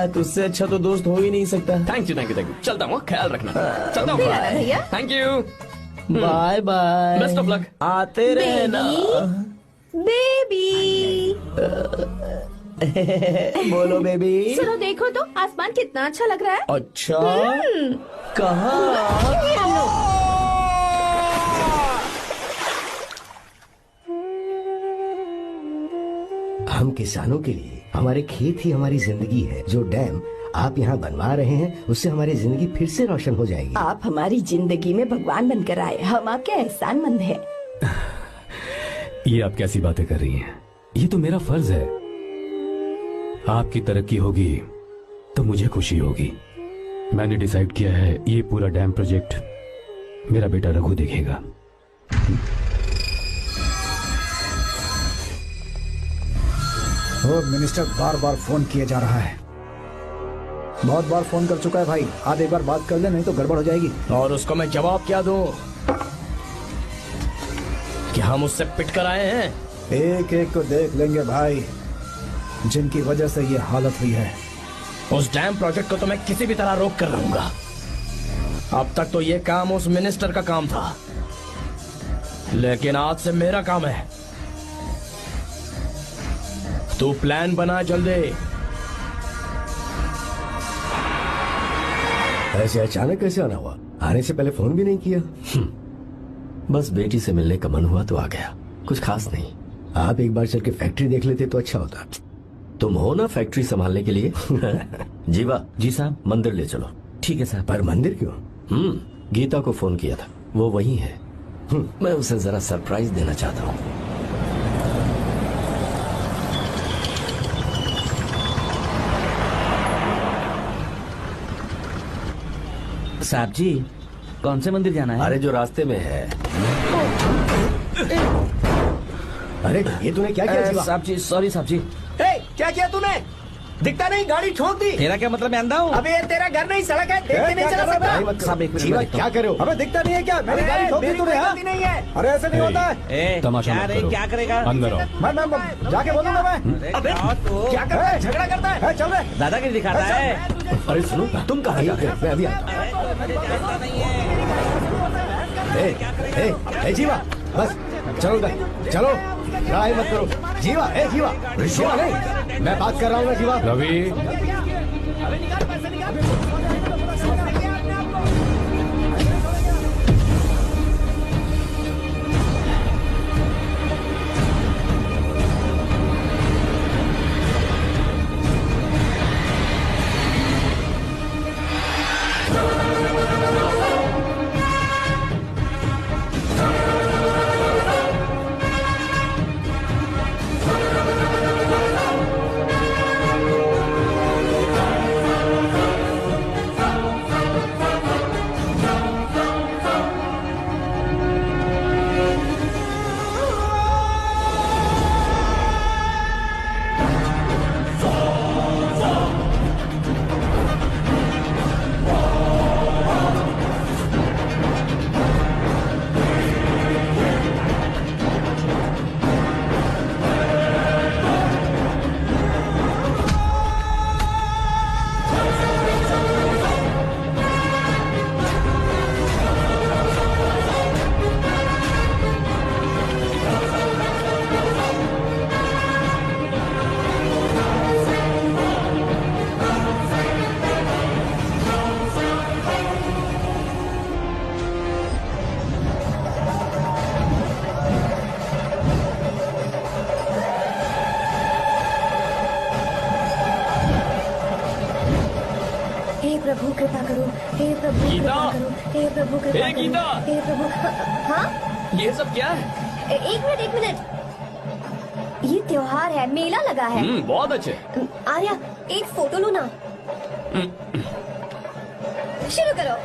तुझसे अच्छा तो दोस्त हो ही नहीं सकता। Thank you thank you thank you. चलता हूँ, ख्याल रखना। चलता हूँ भैया। Thank you. Bye bye. Best of luck. आते रहना। बेबी। बोलो बेबी। सुनो, देखो तो आसमान कितना अच्छा लग रहा है। अच्छा, कहाँ? हम किसानों के लिए हमारे खेत ही हमारी जिंदगी है। जो डैम आप यहाँ बनवा रहे हैं, उससे हमारी जिंदगी फिर से रोशन हो जाएगी। आप हमारी जिंदगी में भगवान बनकर आए, हम आपके एहसानमंद हैं। ये आप कैसी बातें कर रही हैं? ये तो मेरा फर्ज है। आपकी तरक्की होगी तो मुझे खुशी होगी। मैंने डिसाइड किया है, ये पूरा डैम प्रोजेक्ट मेरा बेटा रघु देखेगा। वो मिनिस्टर बार बार फोन किए जा रहा है। बहुत बार फोन कर चुका है भाई। आज एक बार बात कर ले, नहीं तो गड़बड़ हो जाएगी। और उसको मैं जवाब क्या दूं कि हम उससे पिट कर आए हैं? एक एक को देख लेंगे भाई, जिनकी वजह से ये हालत हुई है। उस डैम प्रोजेक्ट को तो मैं किसी भी तरह रोक कर रहूंगा। अब तक तो ये काम उस मिनिस्टर का काम था, लेकिन आज से मेरा काम है। तू प्लान बना जल्दी। ऐसे अचानक कैसे आना हुआ? आने से पहले फोन भी नहीं किया। बस बेटी से मिलने का मन हुआ तो आ गया, कुछ खास नहीं। आप एक बार चल के फैक्ट्री देख लेते तो अच्छा होता। तुम हो ना फैक्ट्री संभालने के लिए। जीवा। जी साहब। मंदिर ले चलो। ठीक है साहब। पर मंदिर क्यों? गीता को फोन किया था, वो वही है। मैं उसे जरा सरप्राइज देना चाहता हूँ। साहब जी, कौन से मंदिर जाना है? अरे जो रास्ते में है। अरे ये तूने क्या किया? साहब जी, सॉरी साहब जी। क्या किया तूने? दिखता नहीं, गाड़ी ठोक दी। तेरा क्या मतलब? मैं अंधा हूँ? अबे ये तेरा घर नहीं, सड़क है, देख के नहीं चला सकता। साहब एक जीवा मिनट। क्या करे हो? अबे दिखता नहीं है क्या? मेरी गाड़ी ठोक दी तूने। हाँ? नहीं है। अरे ऐसे नहीं होता है। तमाशा मत करो। क्या करेगा? अंदर आओ। मैं जाके बोलूंगा मैं। अबे क्या करता है? झगड़ा करता है। चल रहे। दादागिरी दिखाता है। अरे सुनो, तुम कहाँ जा रहे हो? मैं अभी आता हूँ। जीवा बस चलो उधर, चलो, लड़ाई मत करो। जीवा, जीवा, जीवा नहीं, मैं बात कर रहा हूँ ना जीवा। रवि, प्रभु कृपा करो, हे प्रभु गीता! कृपा करो, हे प्रभु कृपा हे करो, गीता! हे प्रभु। हाँ, ये सब क्या है? एक मिनट। ये त्योहार है, मेला लगा है। बहुत अच्छे। आर्या एक फोटो लो ना। शुरू करो।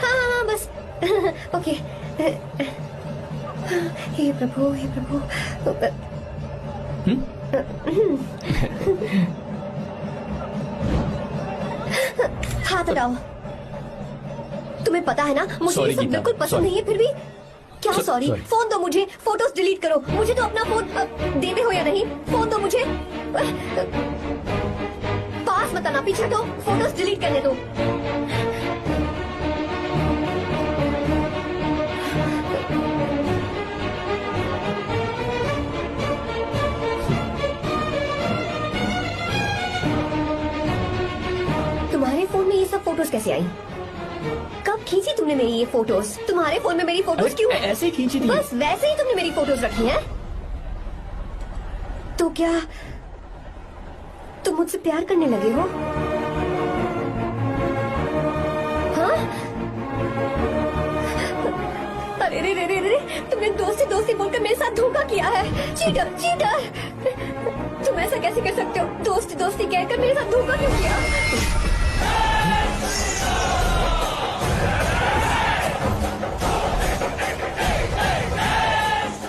हाँ बस ओके। हे प्रभु हे प्रभु। हाथ हटाओ। तुम्हें पता है ना मुझे ये सब बिल्कुल पसंद नहीं है, फिर भी क्या सॉरी? फोन दो मुझे, फोटोज डिलीट करो। मुझे तो अपना फोन देते हो या नहीं? फोन दो मुझे। पास मत आना, पीछे तो फोटोज डिलीट करने दो। तुम्हारे फोन में ये सब फोटोज कैसे आई? कब खींची तुमने मेरी ये फोटोज? तुम्हारे फोन में मेरी फोटोज क्यों? ऐसे ही खींची थी। बस वैसे ही तुमने मेरी फोटोज रखी हैं? तो क्या तुम मुझसे प्यार करने लगे हो? हाँ? अरे रे रे रे रे, तुमने दोस्ती बोलकर मेरे साथ धोखा किया है। चीटर चीटर, तुम ऐसा कैसे कर सकते हो? दोस्ती कहकर मेरे साथ धोखा क्यों किया?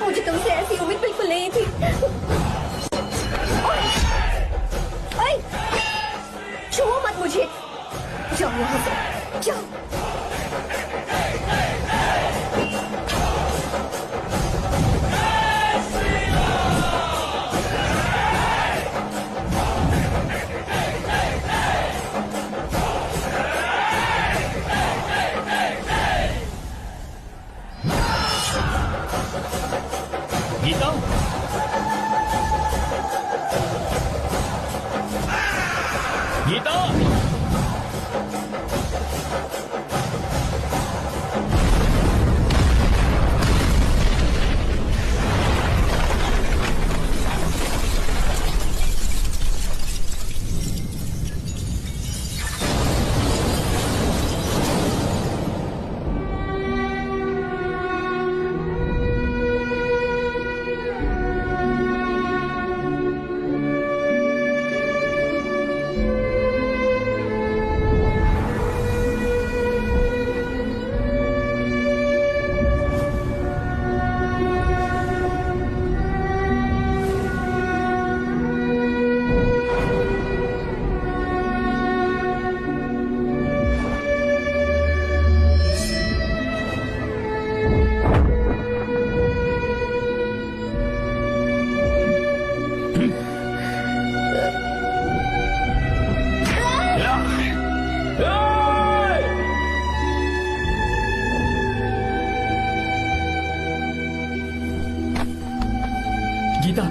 मुझे तुमसे ऐसी उम्मीद बिल्कुल नहीं थी। ओए, छुओ मत मुझे। जाओ यहाँ से, जाओ। गीता, गीता, गीता,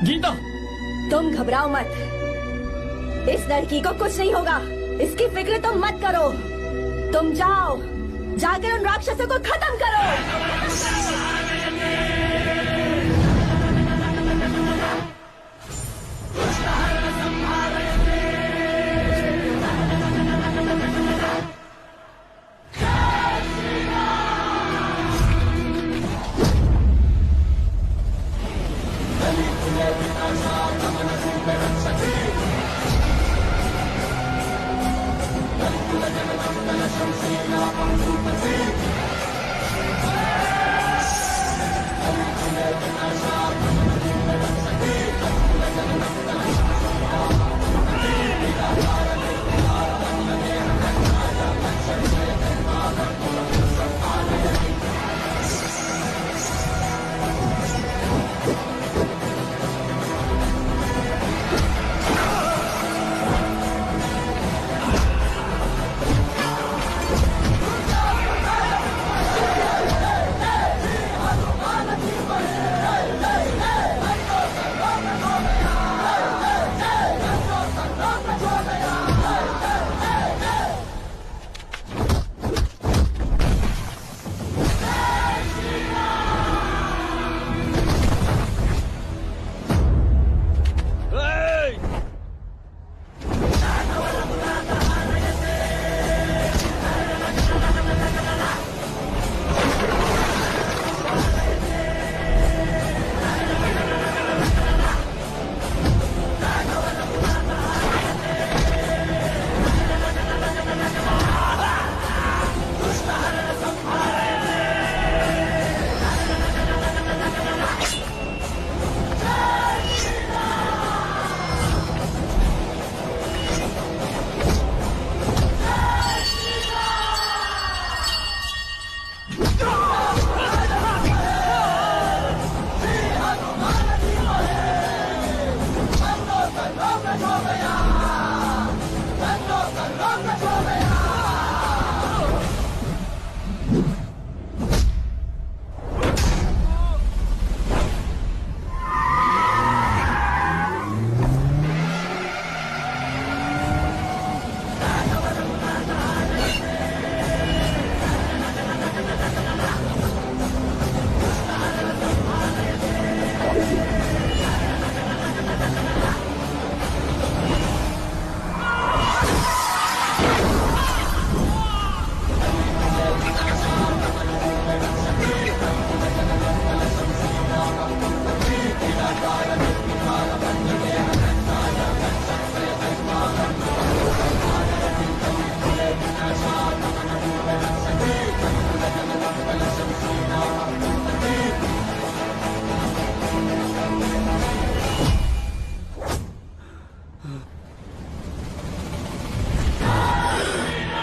गीता, तुम घबराओ मत। इस लड़की को कुछ नहीं होगा, इसकी फिक्र तुम मत करो। तुम जाओ, जाकर उन राक्षसों को खत्म करो।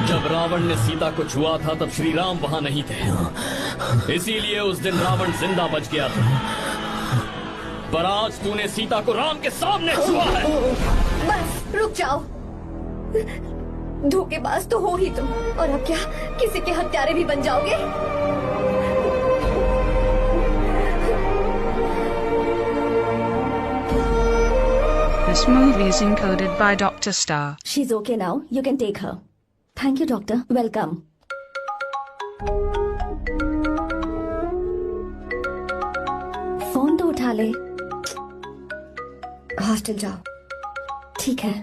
जब रावण ने सीता को छुआ था तब श्री राम वहां नहीं थे, इसीलिए उस दिन रावण जिंदा बच गया था। पर आज तूने सीता को राम के सामने छुआ है। बस रुक जाओ, धोखेबाज तो हो ही तुम, और अब क्या किसी के हत्यारे भी बन जाओगे? This movie is encoded by Dr. Star. She's okay now. You can take her. Thank you, doctor. Welcome. Phone तो उठा ले। हॉस्टल जाओ। ठीक है।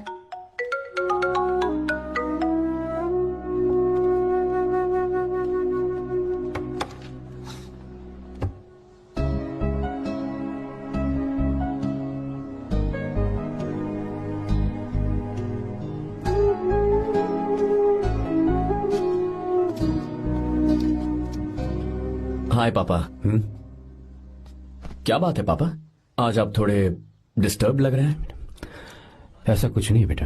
हाय पापा। क्या बात है पापा, आज आप थोड़े डिस्टर्ब लग रहे हैं। ऐसा कुछ नहीं है बेटा।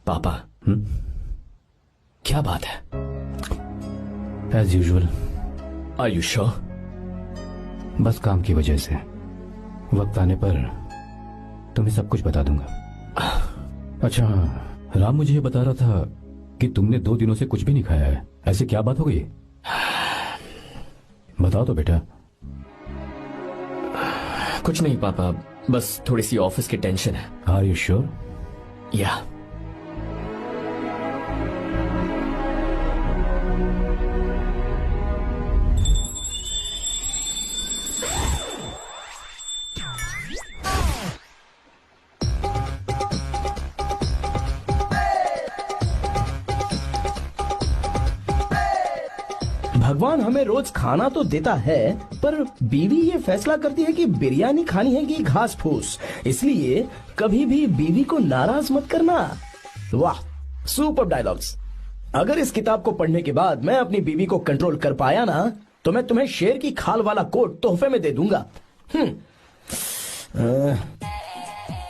पापा क्या बात है? As usual. Are you sure? बस काम की वजह से वक्त आने पर तुम्हें सब कुछ बता दूंगा। अच्छा, राम मुझे ये बता रहा था कि तुमने 2 दिनों से कुछ भी नहीं खाया है। ऐसे क्या बात हो गई? बताओ तो बेटा। कुछ नहीं पापा, बस थोड़ी सी ऑफिस की टेंशन है। Are you sure? या। भगवान हमें रोज खाना तो देता है, पर बीवी ये फैसला करती है कि बिरयानी खानी है कि घास फूस, इसलिए कभी भी बीवी को नाराज मत करना। वाह, सुपर डायलॉग्स। अगर इस किताब को पढ़ने के बाद मैं अपनी बीवी को कंट्रोल कर पाया ना, तो मैं तुम्हें शेर की खाल वाला कोट तोहफे में दे दूंगा।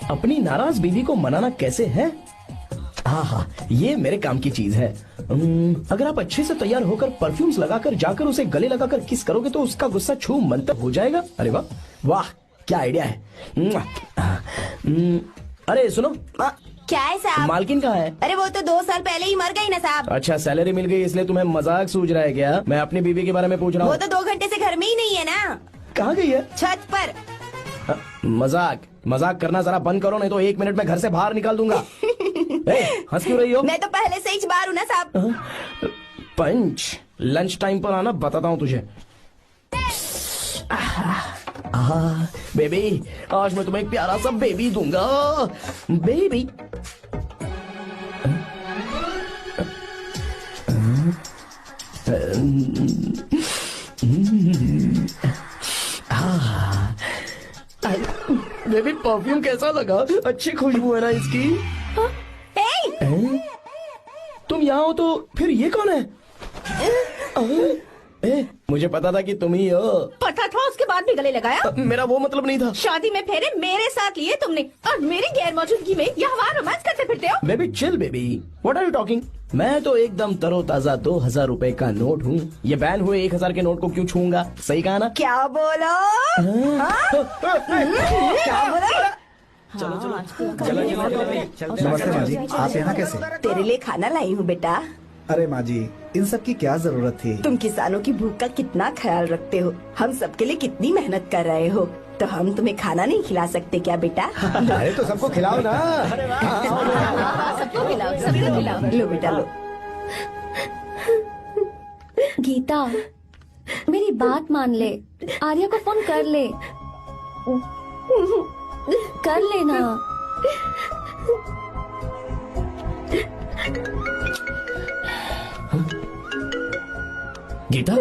अपनी नाराज बीवी को मनाना कैसे है? हाँ, ये मेरे काम की चीज है। अगर आप अच्छे से तैयार होकर परफ्यूम्स लगाकर जाकर उसे गले लगाकर किस करोगे तो उसका गुस्सा छू मंतर हो जाएगा। अरे वाह वाह, क्या आइडिया है। अरे सुनो। क्या है साहब? मालकिन कहाँ है? अरे वो तो 2 साल पहले ही मर गई ना साहब। अच्छा, सैलरी मिल गई इसलिए तुम्हें मजाक सूझ रहा है क्या? मैं अपनी बीवी के बारे में पूछ रहा हूँ। वो तो 2 घंटे से घर में ही नहीं है ना। कहाँ गई है? छत पर। मजाक करना जरा बंद करो, नहीं तो 1 मिनट में घर से बाहर निकाल दूंगा। हंस क्यों रही हो? मैं तो पहले से ही बाहर हूँ ना साहब। पंच, लंच टाइम पर आना, बताता हूँ तुझे। बेबी, आज मैं तुम्हें एक प्यारा सा बेबी दूंगा। बेबी। बेबी, परफ्यूम कैसा लगा? अच्छी खुशबू है ना इसकी? तुम यहाँ हो तो फिर ये कौन है? मुझे पता था कि तुम ही हो। पता था, उसके बाद भी गले लगाया। मेरा वो मतलब नहीं था। शादी में फेरे मेरे साथ लिए तुमने और मेरी गैर मौजूदगी में यहाँ वहाँ रोमांस करते फिरते हो। Baby chill baby, what are you talking? मैं तो एकदम तरोताजा 2000 रुपए का नोट हूँ। ये बैन हुए 1000 के नोट को क्यों छूऊंगा? सही कहा ना? क्या बोलो? क्या बोलो? नमस्ते माँ जी, आप यहाँ कैसे? तेरे लिए खाना लाई हूँ बेटा। अरे माँ जी, इन सब की क्या जरूरत थी? तुम किसानों की भूख का कितना ख्याल रखते हो, हम सबके लिए कितनी मेहनत कर रहे हो, तो हम तुम्हें खाना नहीं खिला सकते क्या बेटा? अरे तो सबको खिलाओ ना। सबको खिलाओ, सभी को खिलाओ। लो बेटा लो। गीता, मेरी बात मान ले, आर्या को फोन कर ले, कर लेना। गीता,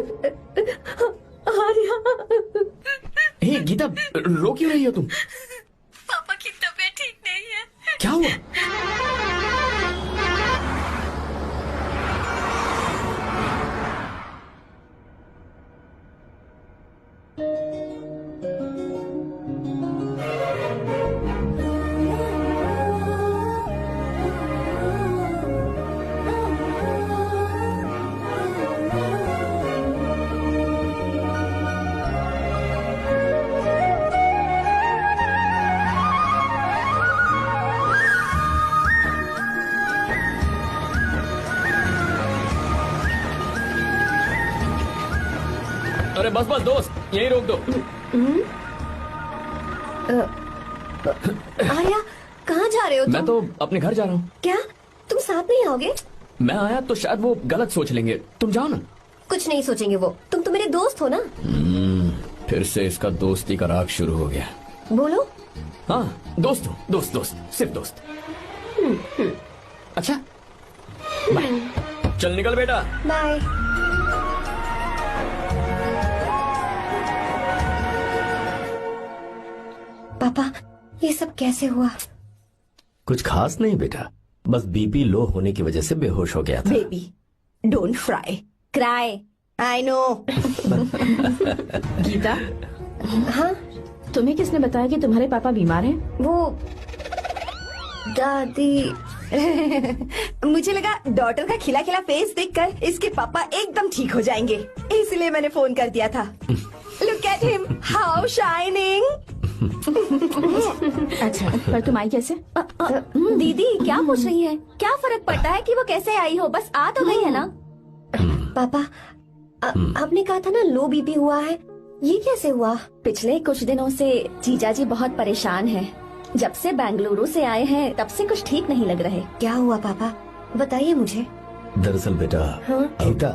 हे गीता, रो क्यों रही हो तुम? पापा की तबीयत ठीक नहीं है। क्या हुआ? अरे बस बस दोस्त, यहीं रोक दो। आर्या, कहाँ जा रहे हो तुम? मैं तो अपने घर जा रहा हूँ। क्या तुम साथ नहीं आओगे? मैं आया तो शायद वो गलत सोच लेंगे, तुम जाओ ना। कुछ नहीं सोचेंगे वो, तुम तो मेरे दोस्त हो ना। फिर से इसका दोस्ती का राग शुरू हो गया। बोलो। हाँ दोस्त हूँ, दोस्त दोस्त, सिर्फ दोस्त। अच्छा बाय, चल निकल बेटा। बाय। पापा, ये सब कैसे हुआ? कुछ खास नहीं बेटा, बस बीपी लो होने की वजह से बेहोश हो गया था। Baby don't fry cry. I know. Gita, हाँ, तुम्हें किसने बताया कि तुम्हारे पापा बीमार हैं? वो दादी। मुझे लगा डॉटर का खिला खिला फेस देखकर इसके पापा एकदम ठीक हो जाएंगे, इसलिए मैंने फोन कर दिया था। Look at him, how shining. अच्छा, पर तुम आई कैसे? दीदी क्या पूछ रही है? क्या फर्क पड़ता है कि वो कैसे आई हो, बस आ तो गई है ना। पापा, आपने कहा था ना लो बीपी हुआ है, ये कैसे हुआ? पिछले कुछ दिनों से जीजा जी बहुत परेशान हैं। जब से बेंगलुरु से आए हैं तब से कुछ ठीक नहीं लग रहे। क्या हुआ पापा, बताइए मुझे। दरअसल बेटा, गीता,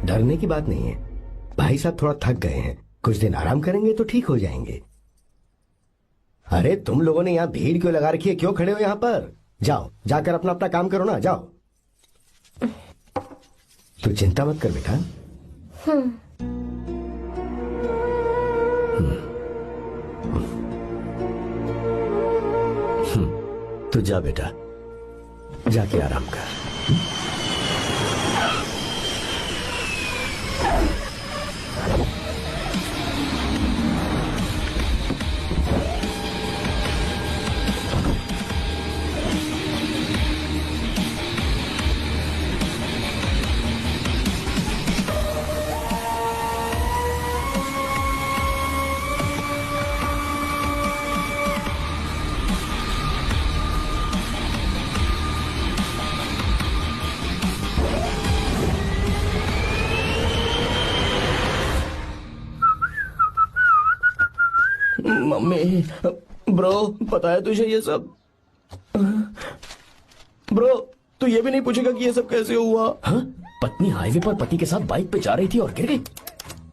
डरने की बात नहीं है। भाई साहब थोड़ा थक गए हैं, कुछ दिन आराम करेंगे तो ठीक हो जाएंगे। अरे तुम लोगों ने यहाँ भीड़ क्यों लगा रखी है? क्यों खड़े हो यहाँ पर? जाओ, जाकर अपना अपना काम करो ना, जाओ। तू चिंता मत कर बेटा। तू जा बेटा, जाके आराम कर। मम्मी, ब्रो, पता है तुझे ये सब? ब्रो, तू ये भी नहीं पूछेगा कि ये सब कैसे हुआ? हाँ? पत्नी हाईवे पर पति के साथ बाइक पे जा रही थी और गिर गई।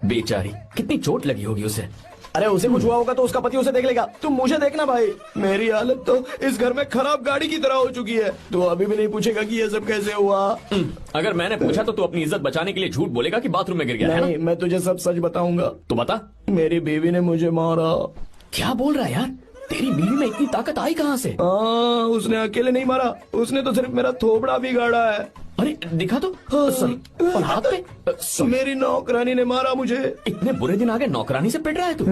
बेचारी, कितनी चोट लगी होगी उसे। अरे उसे कुछ हुआ होगा तो उसका पति उसे देख लेगा, तुम मुझे देखना भाई। मेरी हालत तो इस घर में खराब गाड़ी की तरह हो चुकी है। तू अभी भी नहीं पूछेगा कि ये सब कैसे हुआ? अगर मैंने पूछा तो तू अपनी इज्जत बचाने के लिए झूठ बोलेगा कि बाथरूम में गिर गया है नहीं, मैं तुझे सब सच बताऊंगा। तो बता। मेरी बीवी ने मुझे मारा। क्या बोल रहा है यार? तेरी बीवी में इतनी ताकत आई कहाँ से? उसने अकेले नहीं मारा, उसने तो सिर्फ मेरा थोबड़ा बिगाड़ा है। अरे दिखा तो, सॉरी, और हाथ पे, sorry। मेरी नौकरानी ने मारा मुझे। इतने बुरे दिन आ गए, नौकरानी से पिट रहा है तू?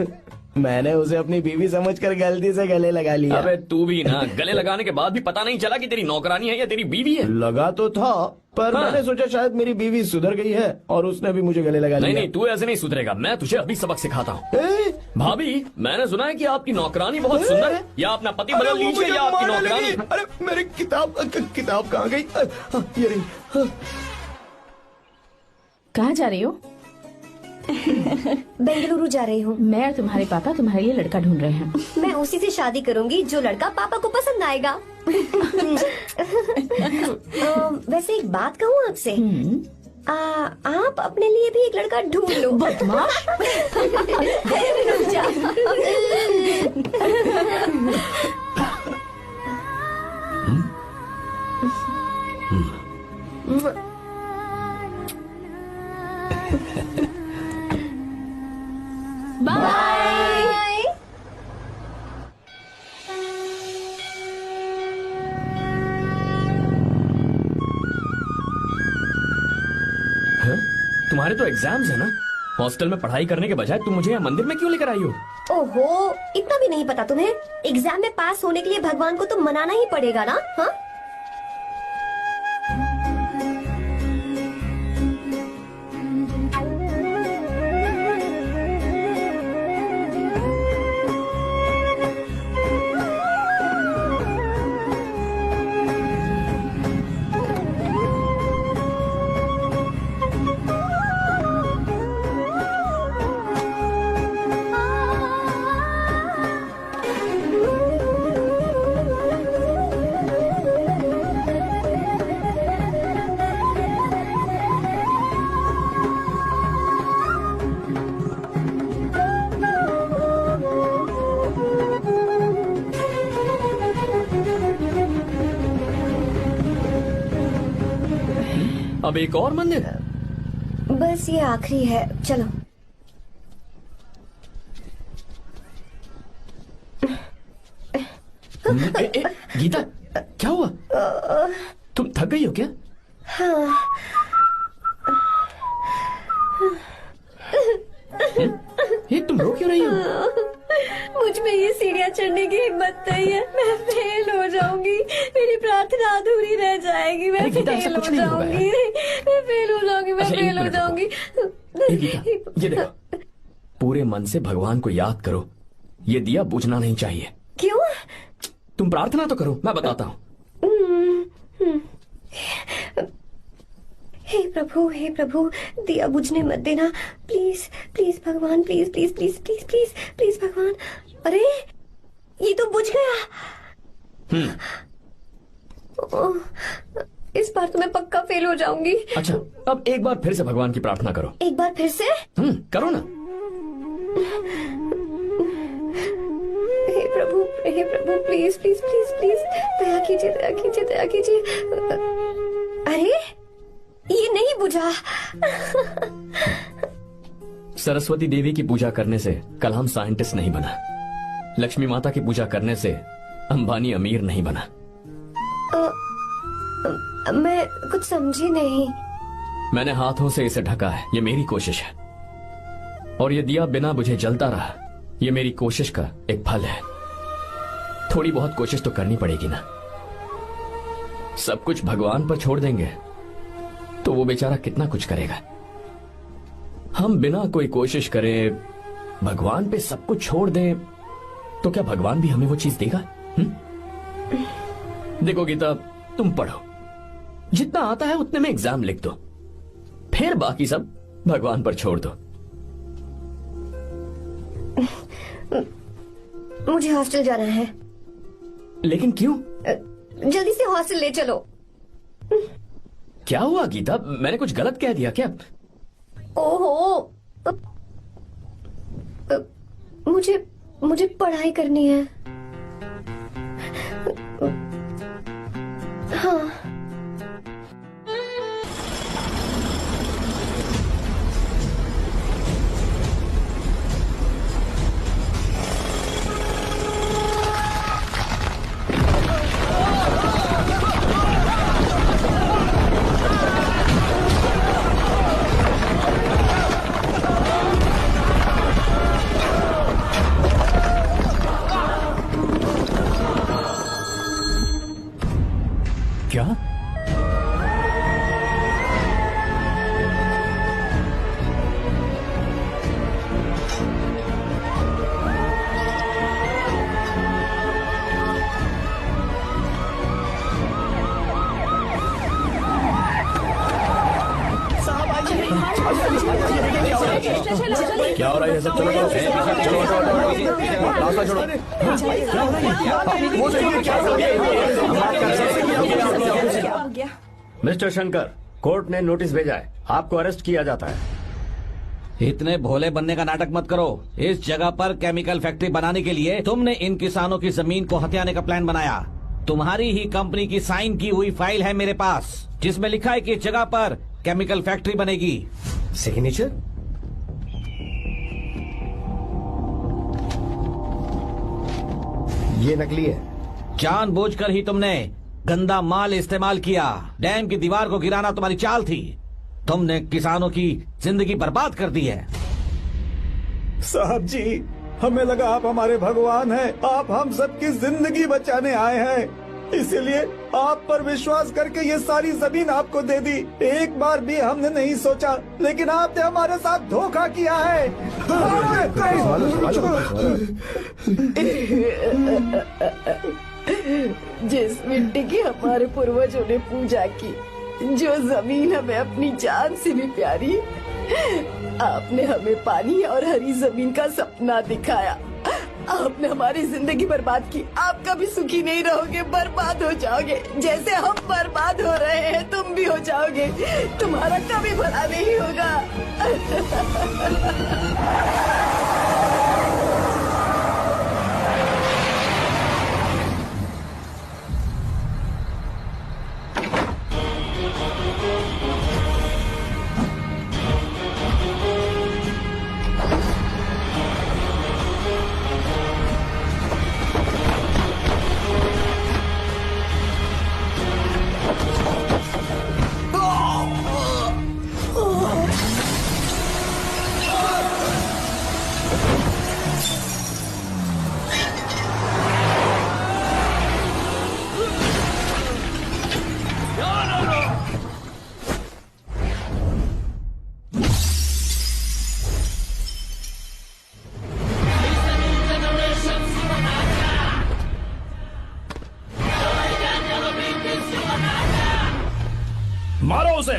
मैंने उसे अपनी बीवी समझकर गलती से गले लगा लिया। अबे तू भी ना, गले लगाने के बाद भी पता नहीं चला कि तेरी नौकरानी है या तेरी बीवी है। लगा तो था, पर हाँ। मैंने सोचा शायद मेरी बीवी सुधर गई है और उसने भी मुझे गले लगा नहीं लिया। नहीं, तू ऐसे नहीं सुधरेगा, मैं तुझे अभी सबक सिखाता हूँ। भाभी, मैंने सुना है कि आपकी नौकरानी बहुत सुंदर है, या अपना पति बदल लीजिए या आपकी नौकरानी। अरे मेरी किताब कहाँ गई? ये रही। कहाँ जा रही हो? बेंगलुरु जा रही हूँ। मैं और तुम्हारे पापा तुम्हारे लिए लड़का ढूंढ रहे हैं। मैं उसी से शादी करूंगी जो लड़का पापा को पसंद आएगा। वैसे एक बात कहूँ आपसे, आप अपने लिए भी एक लड़का ढूंढ लो। बदमाश। बाय। तुम्हारे तो एग्जाम्स है ना, हॉस्टल में पढ़ाई करने के बजाय तुम मुझे यहाँ मंदिर में क्यों लेकर आई हो? ओहो, इतना भी नहीं पता तुम्हें? एग्जाम में पास होने के लिए भगवान को तो मनाना ही पड़ेगा ना। हाँ, अब एक और मंदिर? बस ये आखिरी है, चलो। गीता, क्या हुआ? तुम थक गई हो क्या? हाँ। ये तुम रो क्यों रही हो? मुझ में ये सीढ़ियाँ चढ़ने की हिम्मत नहीं है। मैं फेल हो जाऊंगी, मेरी प्रार्थना अधूरी रह जाएगी। मैं अरे गीता, ऐसा फेल हो कुछ नहीं होगा जाऊंगी, मैं फेल हो जाऊंगी, मैं अच्छा, एक फेल हो मिनट जाऊंगी। ए गीता, ये देखो, पूरे मन से भगवान को याद करो, ये दिया बुझना नहीं चाहिए। क्यों? तुम प्रार्थना तो करो, मैं बताता हूँ। हे प्रभु, दिया बुझने मत देना, प्लीज प्लीज भगवान, please please please please please please भगवान। अरे ये तो बुझ गया। ओह, इस बार तो मैं पक्का फेल हो जाऊंगी। अच्छा, अब एक बार फिर से भगवान की प्रार्थना करो। एक बार फिर से? करो ना। हे प्रभु, प्लीज प्लीज प्लीज प्लीज, दया कीजिए, दया कीजिए, दया कीजिए। अरे ये नहीं बुझा। सरस्वती देवी की पूजा करने से कलाम साइंटिस्ट नहीं बना, लक्ष्मी माता की पूजा करने से अंबानी अमीर नहीं बना। मैं कुछ समझी नहीं। मैंने हाथों से इसे ढका है, ये मेरी कोशिश है, और ये दिया बिना बुझे जलता रहा, ये मेरी कोशिश का एक फल है। थोड़ी बहुत कोशिश तो करनी पड़ेगी ना। सब कुछ भगवान पर छोड़ देंगे तो वो बेचारा कितना कुछ करेगा। हम बिना कोई कोशिश करे भगवान पे सब कुछ छोड़ दें तो क्या भगवान भी हमें वो चीज देगा? देखो गीता, तुम पढ़ो, जितना आता है उतने में एग्जाम लिख दो, फिर बाकी सब भगवान पर छोड़ दो। मुझे हॉस्टल जाना है। लेकिन क्यों? जल्दी से हॉस्टल ले चलो। क्या हुआ गीता, मैंने कुछ गलत कह दिया क्या? ओहो, मुझे पढ़ाई करनी है। हाँ। क्या हो रहा है ये सब? चलो चलो चलो रास्ता छोड़ो। मिस्टर शंकर, कोर्ट ने नोटिस भेजा है, आपको अरेस्ट किया जाता है। इतने भोले बनने का नाटक मत करो। इस जगह पर केमिकल फैक्ट्री बनाने के लिए तुमने इन किसानों की जमीन को हथियाने का प्लान बनाया। तुम्हारी ही कंपनी की साइन की हुई फाइल है मेरे पास, जिसमें लिखा है कि इस जगह पर केमिकल फैक्ट्री बनेगी। सिग्नेचर? ये नकली है। जानबूझकर ही तुमने गंदा माल इस्तेमाल किया। डैम की दीवार को गिराना तुम्हारी चाल थी। तुमने किसानों की जिंदगी बर्बाद कर दी है। साहब जी, हमें लगा आप हमारे भगवान हैं, आप हम सबकी जिंदगी बचाने आए हैं, इसीलिए आप पर विश्वास करके ये सारी जमीन आपको दे दी। एक बार भी हमने नहीं सोचा, लेकिन आपने हमारे साथ धोखा किया है। जिस मिट्टी की हमारे पूर्वजों ने पूजा की, जो जमीन हमें अपनी जान से भी प्यारी, आपने हमें पानी और हरी जमीन का सपना दिखाया। आपने हमारी जिंदगी बर्बाद की। आप कभी सुखी नहीं रहोगे, बर्बाद हो जाओगे। जैसे हम बर्बाद हो रहे हैं, तुम भी हो जाओगे। तुम्हारा कभी भला नहीं होगा। मारो उसे।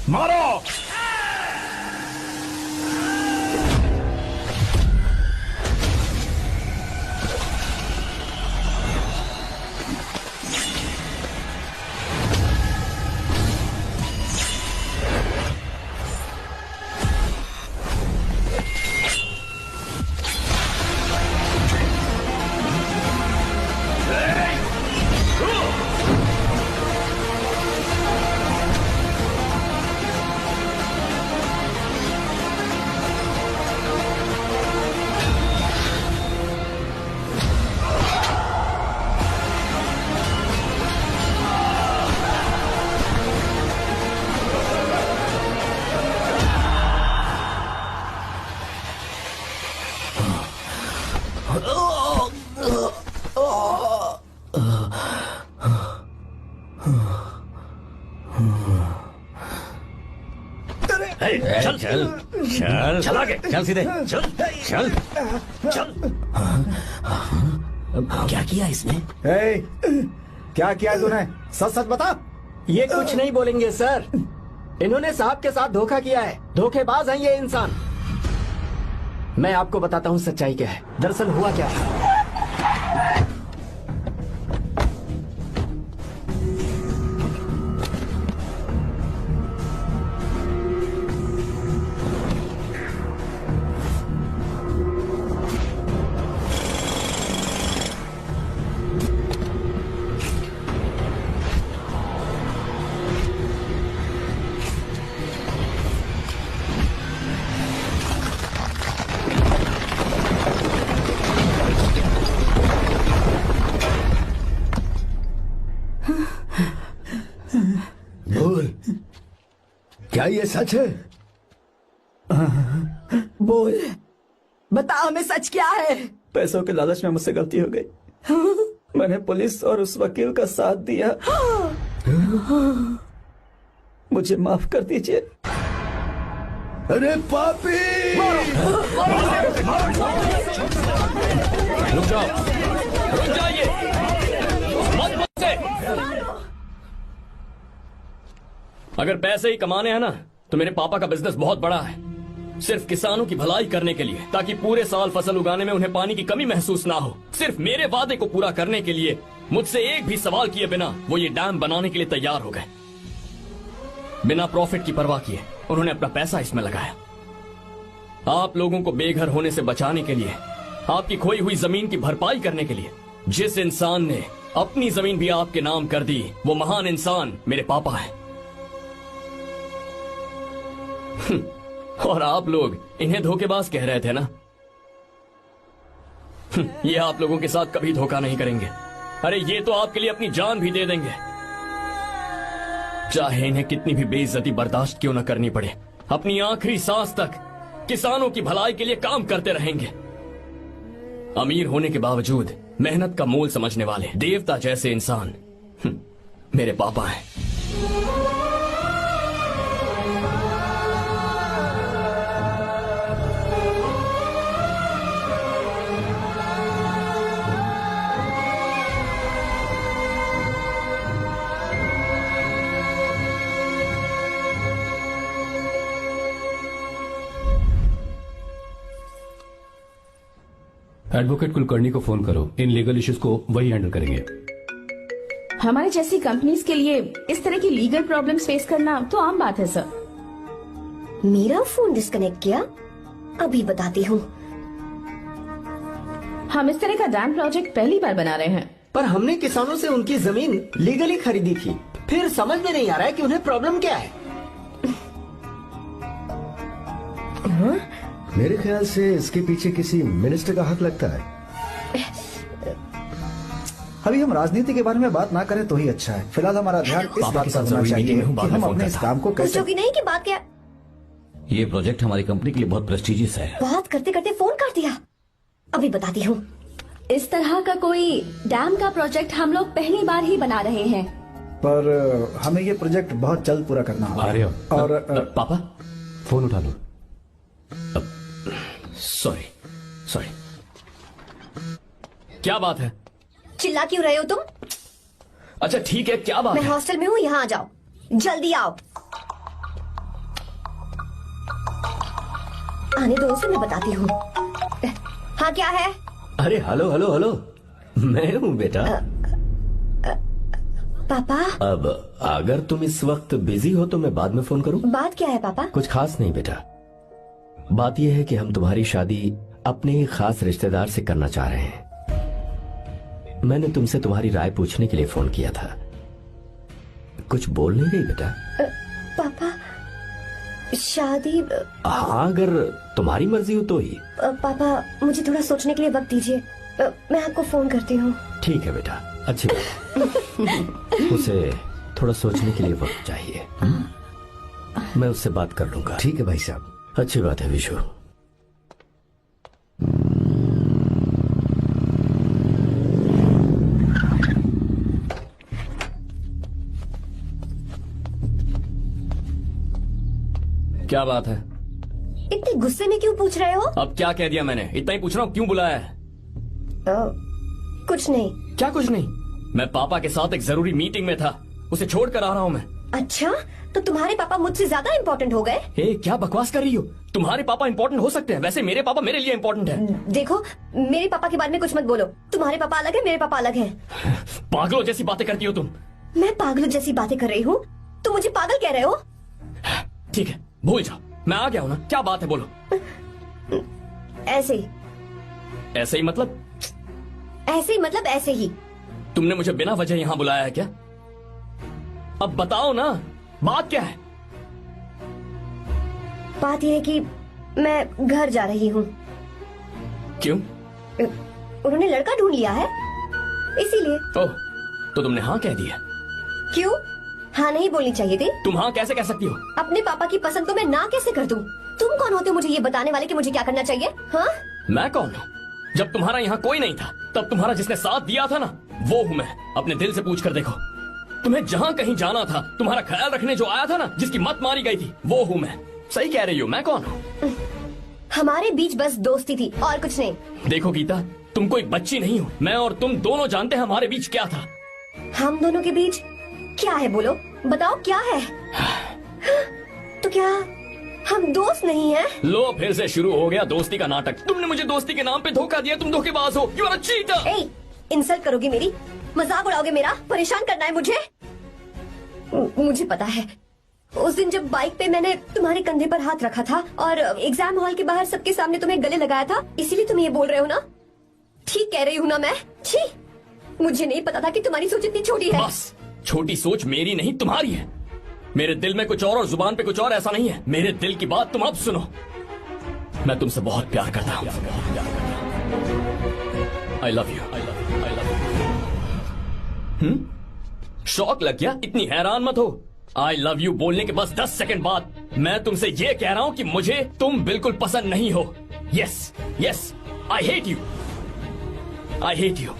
मारो। चल चल चल चल आगे। चल सीधे चल चल चल। क्या किया इसने? क्या किया तूने? सच सच बता। ये कुछ नहीं बोलेंगे सर। इन्होंने साहब के साथ धोखा किया है। धोखेबाज हैं ये इंसान। मैं आपको बताता हूँ सच्चाई क्या है। दरअसल हुआ क्या है, ये सच है? बोल, बता हमें सच क्या है? पैसों के लालच में मुझसे गलती हो गई। मैंने पुलिस और उस वकील का साथ दिया। मुझे माफ कर दीजिए। अरे पापी! रुक जाओ, रुक जाइए, मत मुझसे। अगर पैसे ही कमाने हैं ना, तो मेरे पापा का बिजनेस बहुत बड़ा है, सिर्फ किसानों की भलाई करने के लिए, ताकि पूरे साल फसल उगाने में उन्हें पानी की कमी महसूस ना हो। सिर्फ मेरे वादे को पूरा करने के लिए मुझसे एक भी सवाल किए बिना वो ये डैम बनाने के लिए तैयार हो गए। बिना प्रॉफिट की परवाह किए उन्होंने अपना पैसा इसमें लगाया। आप लोगों को बेघर होने से बचाने के लिए, आपकी खोई हुई जमीन की भरपाई करने के लिए, जिस इंसान ने अपनी जमीन भी आपके नाम कर दी, वो महान इंसान मेरे पापा है। और आप लोग इन्हें धोखेबाज कह रहे थे ना? ये आप लोगों के साथ कभी धोखा नहीं करेंगे। अरे ये तो आपके लिए अपनी जान भी दे देंगे, चाहे इन्हें कितनी भी बेइज्जती बर्दाश्त क्यों न करनी पड़े। अपनी आखिरी सांस तक किसानों की भलाई के लिए काम करते रहेंगे। अमीर होने के बावजूद मेहनत का मोल समझने वाले देवता जैसे इंसान मेरे पापा हैं। एडवोकेट कुलकर्णी को फोन करो, इन लीगल इश्यूज को वही हैंडल करेंगे। हमारी जैसी कंपनीज के लिए इस तरह की लीगल प्रॉब्लम्स फेस करना तो आम बात है सर। मेरा फोन डिस्कनेक्ट किया, अभी बताती हूँ। हम इस तरह का डैम प्रोजेक्ट पहली बार बना रहे हैं। पर हमने किसानों से उनकी जमीन लीगली खरीदी थी, फिर समझ में नहीं आ रहा है कि उन्हें प्रॉब्लम क्या है। मेरे ख्याल से इसके पीछे किसी मिनिस्टर का हाथ लगता है। अभी हम राजनीति के बारे में बात ना करें तो ही अच्छा है। फिलहाल हमारा ध्यान इस पापा बात के पर साथ होना जरूरी चाहिए मीटिंग में हूँ, कि बाद में हम फोन अपने इस करता काम को कैसे। पूछोगी नहीं कि बात क्या? ये प्रोजेक्ट हमारी कंपनी के लिए बहुत प्रेस्टिजियस है। बात करते करते फोन कर दिया, अभी बताती हूँ। इस तरह का कोई डैम का प्रोजेक्ट हम लोग पहली बार ही बना रहे हैं, पर हमें ये प्रोजेक्ट बहुत जल्द पूरा करना होगा। और पापा फोन उठा लो। सॉरी सॉरी, क्या बात है? चिल्ला क्यों रहे हो तुम? अच्छा ठीक है, क्या बात मैं है? हॉस्टल में हूँ, यहाँ आ जाओ, जल्दी आओ। आने दो उसे, मैं बताती हूँ। हाँ क्या है? अरे हेलो हेलो हेलो, मैं हूँ बेटा। पापा, अब अगर तुम इस वक्त बिजी हो तो मैं बाद में फोन करूँ? बात क्या है पापा? कुछ खास नहीं बेटा, बात यह है कि हम तुम्हारी शादी अपने ही खास रिश्तेदार से करना चाह रहे हैं। मैंने तुमसे तुम्हारी राय पूछने के लिए फोन किया था। कुछ बोल नहीं गई बेटा? पापा, शादी? हाँ, अगर तुम्हारी मर्जी हो तो ही। पापा, मुझे थोड़ा सोचने के लिए वक्त दीजिए, मैं आपको फोन करती हूँ। ठीक है बेटा, अच्छी बात। उसे थोड़ा सोचने के लिए वक्त चाहिए। मैं उससे बात कर लूंगा। ठीक है भाई साहब। अच्छी बात है विशु। क्या बात है? इतने गुस्से में क्यों पूछ रहे हो? अब क्या कह दिया मैंने? इतना ही पूछ रहा हूँ, क्यों बुलाया है? कुछ नहीं। क्या कुछ नहीं? मैं पापा के साथ एक जरूरी मीटिंग में था, उसे छोड़ कर आ रहा हूँ मैं। अच्छा, तो तुम्हारे पापा मुझसे ज्यादा इम्पोर्टेंट हो गए? क्या बकवास कर रही हो? तुम्हारे पापा इम्पोर्टेंट हो सकते हैं, वैसे मेरे पापा मेरे लिए इम्पोर्टेंट है। देखो, मेरे पापा के बारे में कुछ मत बोलो। तुम्हारे पापा अलग है, मेरे पापा अलग है। पागलों जैसी बातें करती हो तुम। मैं पागलों जैसी बातें कर रही हूँ? तुम मुझे पागल कह रहे हो? ठीक है, भूल जाओ, मैं आ गया हूँ ना। क्या बात है, बोलो। ऐसे ही। ऐसे ही मतलब? ऐसे ही मतलब ऐसे ही। तुमने मुझे बिना वजह यहाँ बुलाया है क्या? अब बताओ ना, बात क्या है? बात यह है कि मैं घर जा रही हूँ। क्यों? उन्होंने लड़का ढूंढ लिया है, इसीलिए। ओह, तो तुमने हाँ कह दिया? क्यों? हाँ नहीं बोलनी चाहिए थी। तुम हाँ कैसे कह सकती हो? अपने पापा की पसंद को मैं ना कैसे कर दूं? तुम कौन होते हो मुझे ये बताने वाले कि मुझे क्या करना चाहिए? हाँ मैं कौन हूँ? जब तुम्हारा यहाँ कोई नहीं था तब तुम्हारा जिसने साथ दिया था ना, वो हूँ मैं। अपने दिल से पूछ कर देखो, तुम्हें जहाँ कहीं जाना था, तुम्हारा ख्याल रखने जो आया था ना, जिसकी मत मारी गई थी, वो हूँ मैं। सही कह रही हो, मैं कौन हूँ? हमारे बीच बस दोस्ती थी और कुछ नहीं। देखो गीता, तुम कोई बच्ची नहीं हो। मैं और तुम दोनों जानते हैं हमारे बीच क्या था। हम दोनों के बीच क्या है? बोलो, बताओ क्या है? तो क्या हम दोस्त नहीं हैं? लो फिर से शुरू हो गया दोस्ती का नाटक। तुमने मुझे दोस्ती के नाम पे धोखा दिया। तुम धोखेबाज हो। You are a cheater. ए, इंसल्ट करोगे मेरी? मजाक उड़ाओगे मेरा? परेशान करना है मुझे? मुझे पता है, उस दिन जब बाइक पे मैंने तुम्हारे कंधे पर हाथ रखा था और एग्जाम हॉल के बाहर सबके सामने तुम्हें गले लगाया था, इसीलिए तुम ये बोल रहे हो ना? ठीक कह रही हूँ ना मैं? छी, मुझे नहीं पता था कि तुम्हारी सोच इतनी छोटी है। बस, छोटी सोच मेरी नहीं तुम्हारी है। मेरे दिल में कुछ और जुबान पे कुछ और, ऐसा नहीं है। मेरे दिल की बात तुम अब सुनो। मैं तुमसे बहुत प्यार करता हूँ। I love you. शौक लग गया? इतनी हैरान मत हो। आई लव यू बोलने के बस 10 सेकंड बाद मैं तुमसे ये कह रहा हूँ कि मुझे तुम बिल्कुल पसंद नहीं हो। Yes yes, I hate you. I hate you.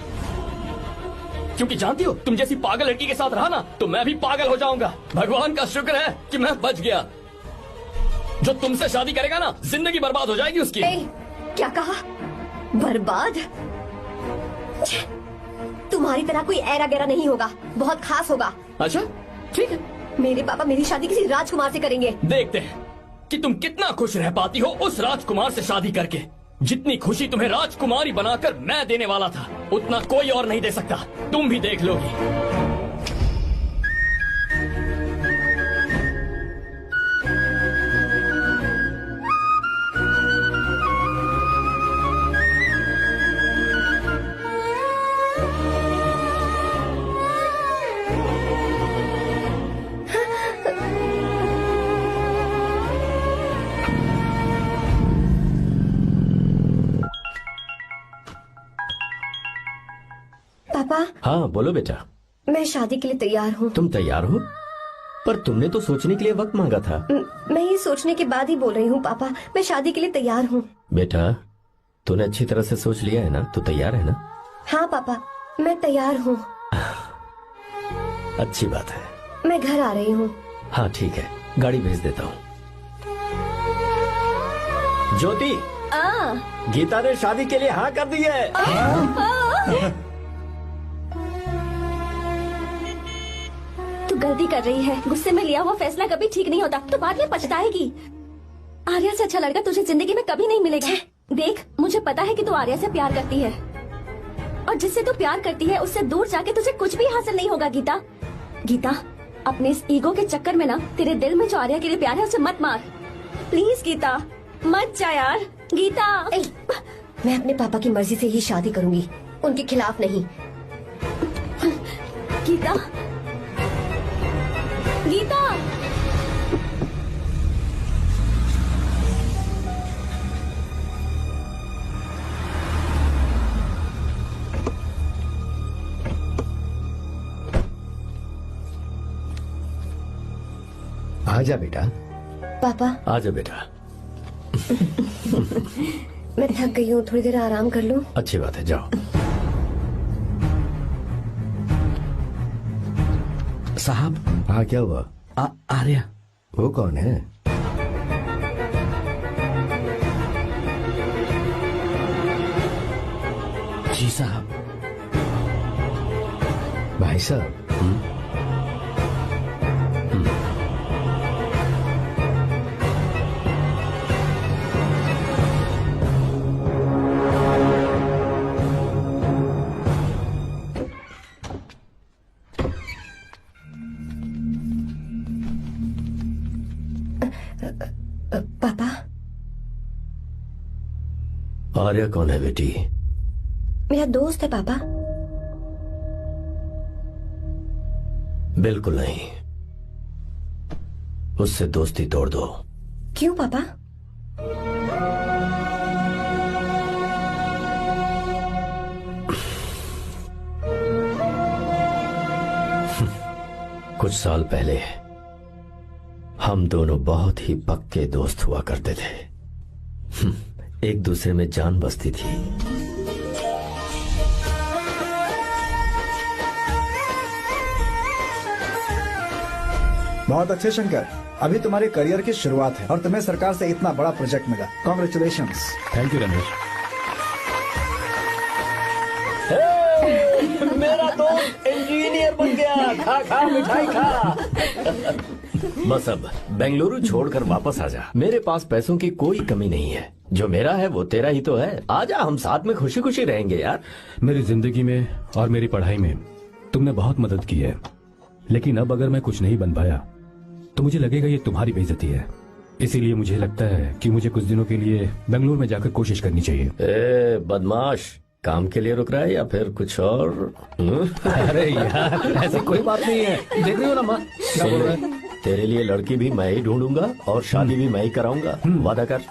क्योंकि जानती हो, तुम जैसी पागल लड़की के साथ रहा ना तो मैं भी पागल हो जाऊंगा। भगवान का शुक्र है कि मैं बच गया। जो तुमसे शादी करेगा ना, जिंदगी बर्बाद हो जाएगी उसकी। क्या कहा? बर्बाद? तुम्हारी तरह कोई ऐरा गैरा नहीं होगा, बहुत खास होगा। अच्छा ठीक है। मेरे पापा मेरी शादी किसी राजकुमार से करेंगे। देखते हैं कि तुम कितना खुश रह पाती हो उस राजकुमार से शादी करके। जितनी खुशी तुम्हें राजकुमारी बनाकर मैं देने वाला था, उतना कोई और नहीं दे सकता। तुम भी देख लोगी। पापा। हाँ बोलो बेटा। मैं शादी के लिए तैयार हूँ। तुम तैयार हो? पर तुमने तो सोचने के लिए वक्त मांगा था। मैं ये सोचने के बाद ही बोल रही हूँ पापा, मैं शादी के लिए तैयार हूँ। बेटा, तूने अच्छी तरह से सोच लिया है ना? तू तैयार है ना? हाँ पापा, मैं तैयार हूँ। अच्छी बात है। मैं घर आ रही हूँ। हाँ ठीक है, गाड़ी भेज देता हूँ। ज्योति, गीता ने शादी के लिए हाँ कर दी है। तू गलती कर रही है। गुस्से में लिया हुआ फैसला कभी ठीक नहीं होता, तो बाद में पछताएगी। आर्या से अच्छा लड़का तुझे जिंदगी में कभी नहीं मिलेगा। देख, मुझे पता है कि तू आर्या से प्यार करती है, और जिससे तू प्यार करती है उससे दूर जाके तुझे कुछ भी हासिल नहीं होगा। गीता, गीता, अपने इस ईगो के चक्कर में ना तेरे दिल में जो आर्या के लिए प्यार है उसे मत मार। प्लीज गीता, मत जा यार। गीता, मैं अपने पापा की मर्जी से ही शादी करूंगी, उनके खिलाफ नहीं। गीता, गीता, आजा बेटा। पापा। आजा बेटा। मैं थक गई हूँ, थोड़ी देर आराम कर लूँ। अच्छी बात है, जाओ। साहब। हाँ क्या हुआ? आर्या। वो कौन है? जी साहब। भाई साहब। पापा। आर्या कौन है बेटी? मेरा दोस्त है पापा। बिल्कुल नहीं, उससे दोस्ती तोड़ दो। क्यों पापा? कुछ साल पहले हम दोनों बहुत ही पक्के दोस्त हुआ करते थे। एक दूसरे में जान बसती थी। बहुत अच्छे शंकर, अभी तुम्हारे करियर की शुरुआत है और तुम्हें सरकार से इतना बड़ा प्रोजेक्ट मिला। कॉन्ग्रेचुलेशंस। Thank you Ramesh. मेरा दोस्त इंजीनियर बन गया। खा खा मिठाई खा। बस अब बेंगलुरु छोड़कर वापस आ जा। मेरे पास पैसों की कोई कमी नहीं है। जो मेरा है वो तेरा ही तो है। आजा, हम साथ में खुशी खुशी रहेंगे यार। मेरी जिंदगी में और मेरी पढ़ाई में तुमने बहुत मदद की है, लेकिन अब अगर मैं कुछ नहीं बन पाया तो मुझे लगेगा ये तुम्हारी बेइज्जती है। इसीलिए मुझे लगता है कि मुझे कुछ दिनों के लिए बेंगलुरु में जाकर कोशिश करनी चाहिए। ए बदमाश, काम के लिए रुक रहा है या फिर कुछ और? अरे यार, ऐसी कोई बात नहीं है। देख रही हो ना माँ, क्या बोल रहा है? तेरे लिए लड़की भी मैं ही ढूंढूंगा और शादी भी मैं ही कराऊंगा। वादा कर।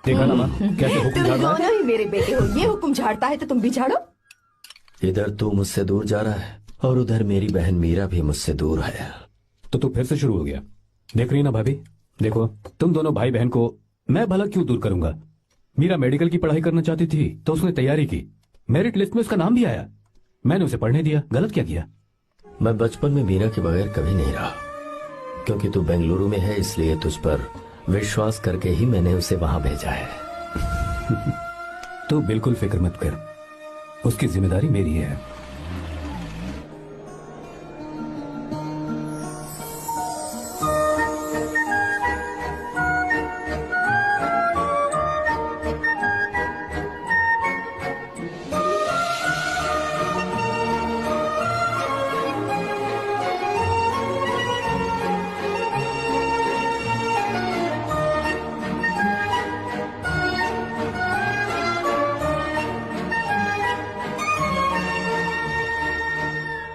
देखा ना माँ, कैसे हुक्म तुम झाड़ रहा है? दोनों ही मेरे बेटे हो। ये हुक्म झाड़ता है तो तुम भी झाड़ो। इधर तू मुझसे दूर जा रहा है और उधर मेरी बहन मीरा भी मुझसे दूर है। तो तू फिर से शुरू हो गया। देख रही ना भाभी, देखो तुम दोनों भाई बहन को मैं भला क्यों दूर करूंगा। मीरा मेडिकल की पढ़ाई करना चाहती थी तो उसने तैयारी की, मेरिट लिस्ट में उसका नाम भी आया, मैंने उसे पढ़ने दिया। गलत क्या किया? मैं बचपन में मीरा के बगैर कभी नहीं रहा। क्योंकि तू बेंगलुरु में है इसलिए तुझ पर विश्वास करके ही मैंने उसे वहां भेजा है। तू बिल्कुल फिक्र मत कर, उसकी जिम्मेदारी मेरी है।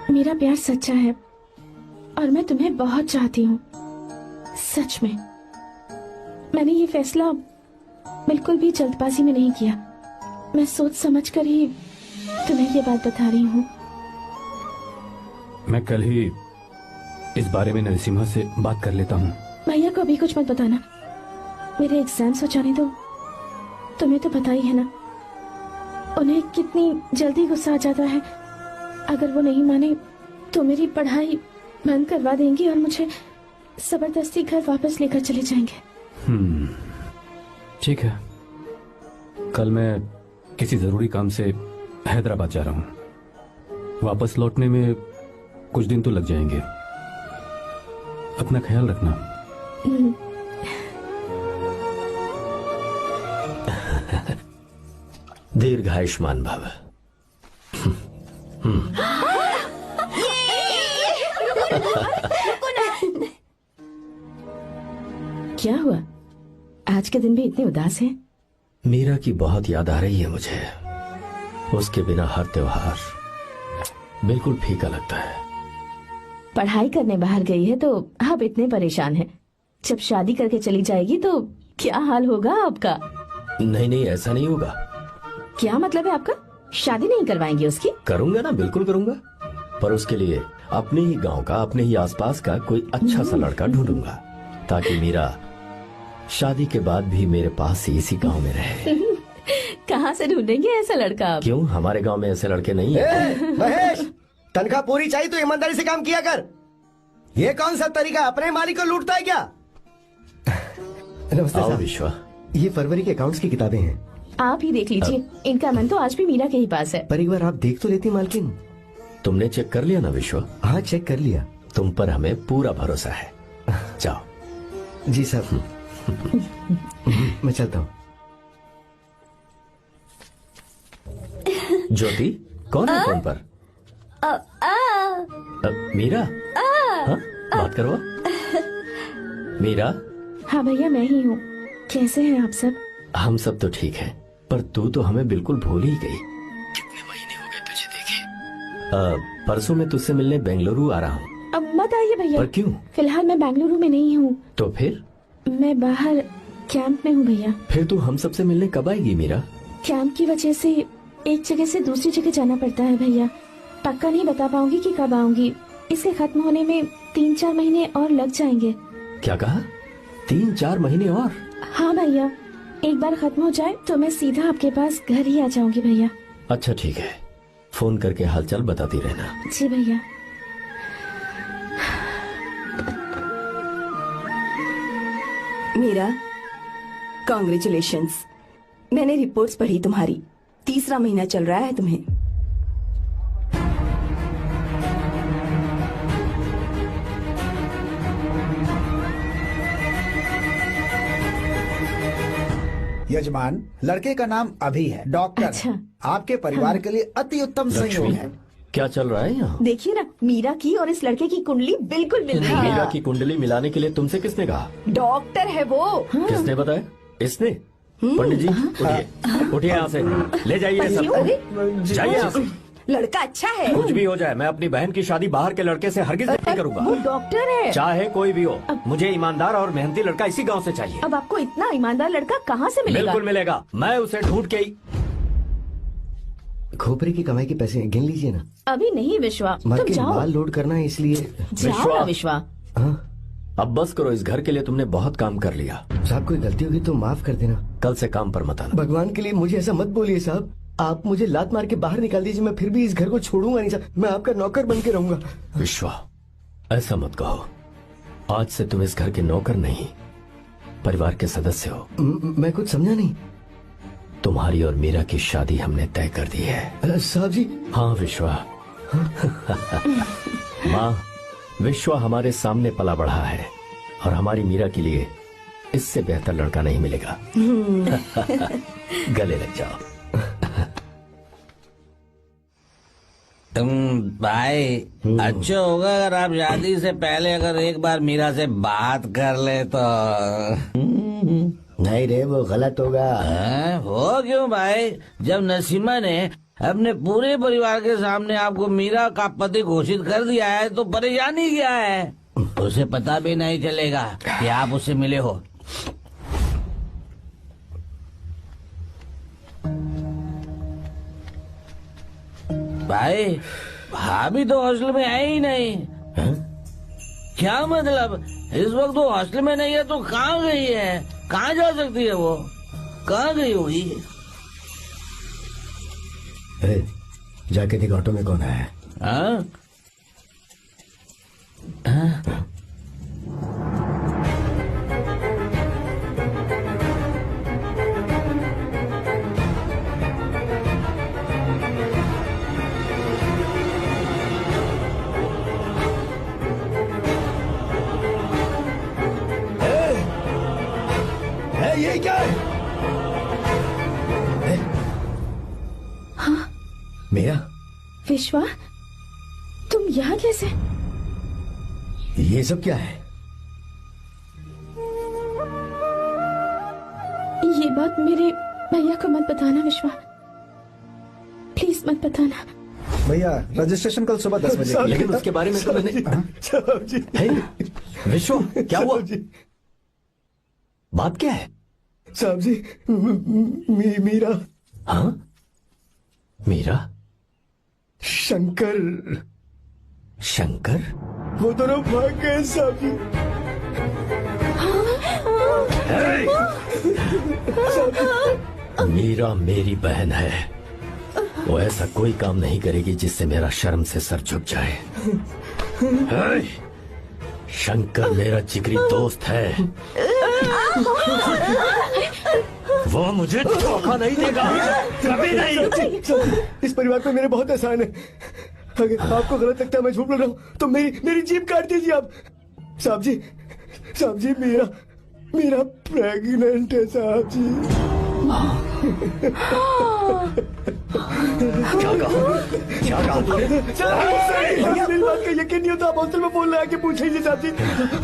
मेरा प्यार सच्चा है और मैं तुम्हें बहुत चाहती हूँ। सच में। मैंने ये फैसला बिल्कुल भी जल्दबाजी में नहीं किया। मैं सोच समझ कर ही तुम्हें ये बात बता रही हूँ। मैं कल ही इस बारे में नरसिम्हा से बात कर लेता हूँ। भैया को अभी कुछ मत बताना। मेरे एग्जाम्स हो जाने दो। तुम्हें तो पता ही है ना उन्हें कितनी जल्दी गुस्सा आ जाता है। अगर वो नहीं माने तो मेरी पढ़ाई बंद करवा देंगे और मुझे जबरदस्ती घर वापस लेकर चले जाएंगे। ठीक है, कल मैं किसी जरूरी काम से हैदराबाद जा रहा हूँ। वापस लौटने में कुछ दिन तो लग जाएंगे। अपना ख्याल रखना। दीर्घायुष्मान भव। क्या हुआ? आज के दिन भी इतने उदास हैं? मीरा की बहुत याद आ रही है मुझे। उसके बिना हर त्योहार बिल्कुल फीका लगता है। पढ़ाई करने बाहर गई है तो अब इतने परेशान है। जब शादी करके चली जाएगी तो क्या हाल होगा आपका? नहीं नहीं, ऐसा नहीं होगा। क्या मतलब है आपका? शादी नहीं करवाएंगे उसकी? करूंगा ना, बिल्कुल करूंगा। पर उसके लिए अपने ही गांव का, अपने ही आसपास का कोई अच्छा सा लड़का ढूंढूंगा ताकि मीरा शादी के बाद भी मेरे पास ही इसी गांव में रहे। कहाँ से ढूंढेंगे ऐसा लड़का आप? क्यों, हमारे गांव में ऐसे लड़के नहीं है? महेश, तनख्वाह पूरी चाहिए तो ईमानदारी से काम किया कर। ये कौन सा तरीका, अपने मालिक को लूटता है क्या? नमस्ते आओ साहब। विश्वा। ये फरवरी के अकाउंट्स की किताबें हैं। आप ही देख लीजिए। इनका मन तो आज भी मीरा के ही पास है। पर एक बार आप देख तो लेती मालकिन। तुमने चेक कर लिया ना विश्वा? हाँ, चेक कर लिया। तुम पर हमें पूरा भरोसा है। जाओ। जी साहब। मैं चलता हूँ। ज्योति, कौन है फोन पर? मीरा? हाँ? बात करो। मीरा? हाँ भैया, मैं ही हूँ। कैसे हैं आप सब? हम सब तो ठीक हैं, पर तू तो हमें बिल्कुल भूल ही गई। कितने महीने हो गए तुझे देखे। परसों मैं तुझसे मिलने बेंगलुरु आ रहा हूँ। अब मत आइए भैया। पर क्यों? फिलहाल मैं बेंगलुरु में नहीं हूँ। तो फिर? मैं बाहर कैंप में हूँ भैया। फिर तू हम सबसे मिलने कब आएगी मीरा? कैंप की वजह से एक जगह से दूसरी जगह जाना पड़ता है भैया। पक्का नहीं बता पाऊंगी कि कब आऊंगी। इसके खत्म होने में 3-4 महीने और लग जाएंगे। क्या कहा? 3-4 महीने और? हाँ भैया, एक बार खत्म हो जाए तो मैं सीधा आपके पास घर ही आ जाऊंगी भैया। अच्छा ठीक है, फोन करके हालचाल बताती रहना। जी भैया। मीरा, कॉन्ग्रेचुलेशंस। मैंने रिपोर्ट्स पढ़ी तुम्हारी, 3रा महीना चल रहा है तुम्हें। यजमान, लड़के का नाम अभी है, डॉक्टर। अच्छा। आपके परिवार के लिए अति उत्तम संयोग है। क्या चल रहा है यहाँ? देखिए ना, मीरा की और इस लड़के की कुंडली बिल्कुल मिल रही है। मीरा की कुंडली मिलाने के लिए तुमसे किसने कहा? डॉक्टर है वो। किसने बताया? इसने? पंडित जी उठिए, उठिए यहाँ से, ले जाइए सब, जाइए यहाँ से। लड़का अच्छा है। कुछ भी हो जाए, मैं अपनी बहन की शादी बाहर के लड़के से हरगिज नहीं करूंगा। वो डॉक्टर है। चाहे कोई भी हो, मुझे ईमानदार और मेहनती लड़का इसी गांव से चाहिए। अब आपको इतना ईमानदार लड़का कहाँ से मिलेगा? बिल्कुल मिलेगा, मैं उसे ढूंढ के ही। खोपड़ी की कमाई के पैसे गिन लीजिए ना। अभी नहीं विश्वा, मर तुम के जाओ। माल लोड करना है इसलिए। जाओ ना विश्वा। अब बस करो, इस घर के लिए तुमने बहुत काम कर लिया। साहब कोई गलती होगी तो माफ कर देना। कल से काम पर मत आना। भगवान के लिए मुझे ऐसा मत बोलिए साहब। आप मुझे लात मार के बाहर निकाल दीजिए, मैं फिर भी इस घर को छोड़ूंगा नहीं साहब। मैं आपका नौकर बन के रहूंगा। विश्वा, ऐसा मत कहो। आज से तुम इस घर के नौकर नहीं, परिवार के सदस्य हो। मैं कुछ समझा नहीं। तुम्हारी और मीरा की शादी हमने तय कर दी है। साहब जी। हाँ विश्वा। माँ, विश्वा हमारे सामने पला बढ़ा है और हमारी मीरा के लिए इससे बेहतर लड़का नहीं मिलेगा। गले लग जाओ। तुम भाई, अच्छा होगा अगर आप शादी से पहले अगर एक बार मीरा से बात कर ले तो। नहीं रे, वो गलत होगा। हो क्यों भाई? जब नसीमा ने अपने पूरे परिवार के सामने आपको मीरा का पति घोषित कर दिया है तो परेशानी क्या है? उसे पता भी नहीं चलेगा कि आप उससे मिले हो। भाई, भाभी तो हॉस्टल में है ही नहीं। क्या मतलब? इस वक्त वो हॉस्टल में नहीं है तो कहाँ गई है? कहाँ जा सकती है वो? कहाँ गई होगी? जाके देख ऑटो में कौन है। हाँ? ये क्या है? हाँ? मीरा, विश्वा, तुम यहाँ कैसे? ये सब क्या है? ये बात मेरे भैया को मत बताना विश्वा, प्लीज मत बताना। भैया, रजिस्ट्रेशन कल सुबह 10 बजे। लेकिन उसके बारे में तो मैंने। विश्व, क्या हुआ? बात क्या है? साहब जी, मीरा। हाँ? मीरा? शंकर। शंकर? वो दोनों भाग गए साहब जी। मीरा मेरी बहन है, वो ऐसा कोई काम नहीं करेगी जिससे मेरा शर्म से सर झुक जाए। शंकर मेरा जिगरी दोस्त है, वो मुझे धोखा नहीं देगा, कभी नहीं। इस परिवार पे मेरे बहुत एहसान है। अगर आपको गलत लगता है मैं झूठ बोल रहा हूँ तो मेरी जीभ काट दीजिए आप। साहब जी, मेरा प्रेग्नेंट है साहब जी। क्या कहा तूने? मेरी बात का यकीन नहीं होता, आप हॉस्टल में फोन लगा के पूछिए साहब जी।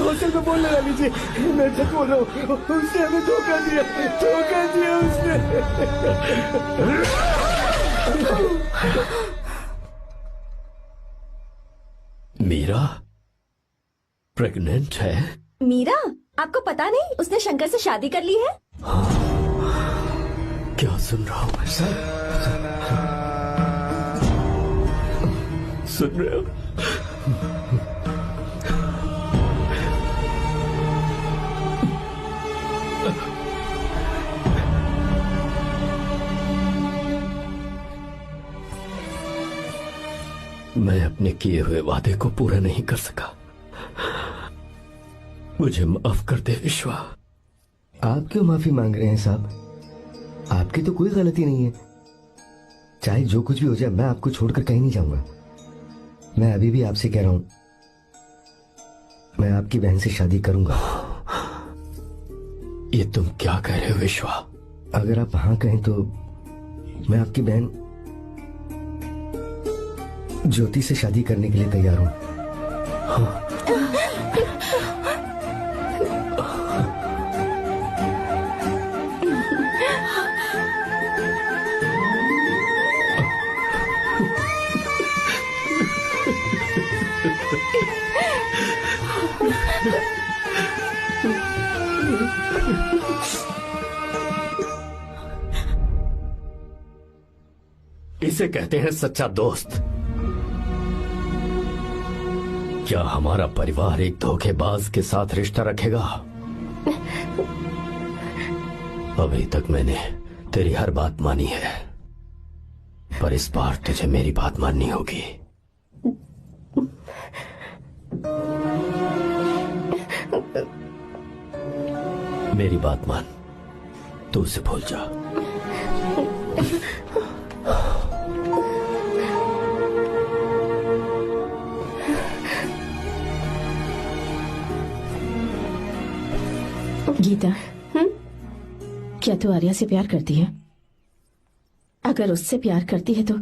हॉस्टल में फोन लगा लीजिए, मैं सच बोल रहा हूँ। उसने हमें धोखा दिया उसने। मीरा प्रेग्नेंट है? मीरा, आपको पता नहीं उसने शंकर से शादी कर ली है? क्या सुन रहा हूँ मैं? सुन रहे हो? मैं अपने किए हुए वादे को पूरा नहीं कर सका। मुझे माफ कर दे विश्वा। आप क्यों माफी मांग रहे हैं साहब? आपकी तो कोई गलती नहीं है। चाहे जो कुछ भी हो जाए, मैं आपको छोड़कर कहीं नहीं जाऊंगा। मैं अभी भी आपसे कह रहा हूं, मैं आपकी बहन से शादी करूंगा। ये तुम क्या कह रहे हो विश्वा? अगर आप हाँ कहें तो मैं आपकी बहन ज्योति से शादी करने के लिए तैयार हूं। इसे कहते हैं सच्चा दोस्त। क्या हमारा परिवार एक धोखेबाज के साथ रिश्ता रखेगा? अभी तक मैंने तेरी हर बात मानी है, पर इस बार तुझे मेरी बात माननी होगी। मेरी बात मान, तू उसे भूल जा। गीता, क्या तू आर्या से प्यार करती है? अगर उससे प्यार करती है तो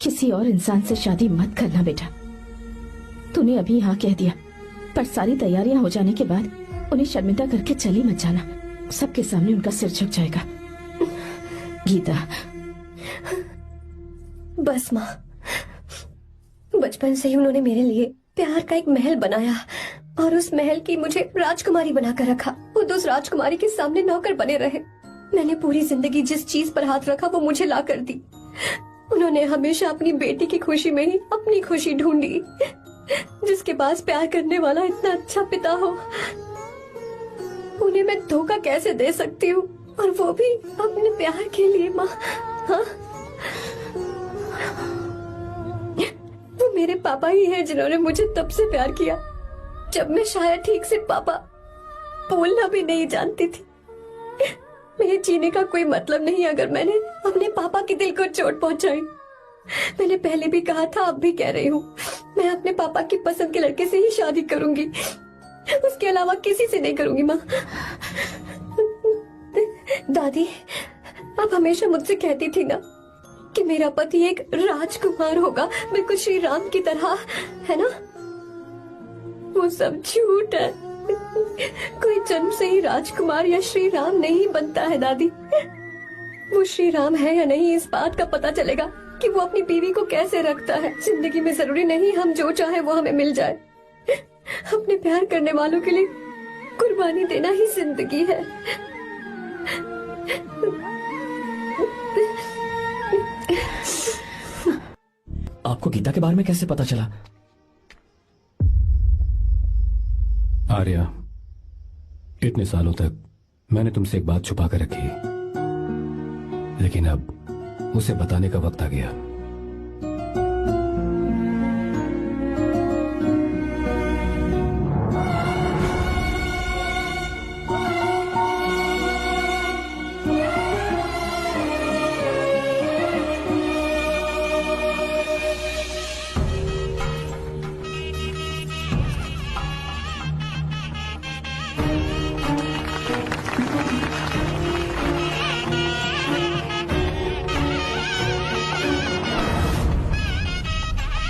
किसी और इंसान से शादी मत करना बेटा। तूने अभी हाँ कह दिया, पर सारी तैयारियां हो जाने के बाद उन्हें शर्मिंदा करके चली मत जाना। सबके सामने उनका सिर झुक जाएगा। गीता। बस माँ, बचपन से ही उन्होंने मेरे लिए प्यार का एक महल बनाया और उस महल की मुझे राजकुमारी बनाकर रखा। वो उस राजकुमारी के सामने नौकर बने रहे। मैंने पूरी जिंदगी जिस चीज पर हाथ रखा वो मुझे ला कर दी। उन्होंने हमेशा अपनी बेटी की खुशी में ही अपनी खुशी ढूंढी। जिसके पास प्यार करने वाला इतना अच्छा पिता हो, उन्हें मैं धोखा कैसे दे सकती हूँ, और वो भी अपने प्यार के लिए। माँ, हाँ, वो मेरे पापा ही हैं जिन्होंने मुझे तब से प्यार किया जब मैं शायद ठीक से पापा बोलना भी नहीं जानती थी। मेरे जीने का कोई मतलब नहीं अगर मैंने अपने पापा के दिल को चोट पहुंचाई। मैंने पहले भी कहा था, अब भी कह रही हूँ, मैं अपने पापा की पसंद के लड़के से ही शादी करूंगी, उसके अलावा किसी से नहीं करूंगी। माँ, दादी, आप हमेशा मुझसे कहती थी ना कि मेरा पति एक राजकुमार होगा, बिल्कुल श्री राम की तरह, है ना? वो सब झूठ है। कोई जन्म से ही राजकुमार या श्री राम नहीं बनता है दादी। वो श्री राम है या नहीं, इस बात का पता चलेगा कि वो अपनी बीवी को कैसे रखता है। जिंदगी में जरूरी नहीं हम जो चाहे वो हमें मिल जाए। अपने प्यार करने वालों के लिए कुर्बानी देना ही जिंदगी है। आपको गीता के बारे में कैसे पता चला? आर्या, इतने सालों तक मैंने तुमसे एक बात छुपा कर रखी, लेकिन अब उसे बताने का वक्त आ गया।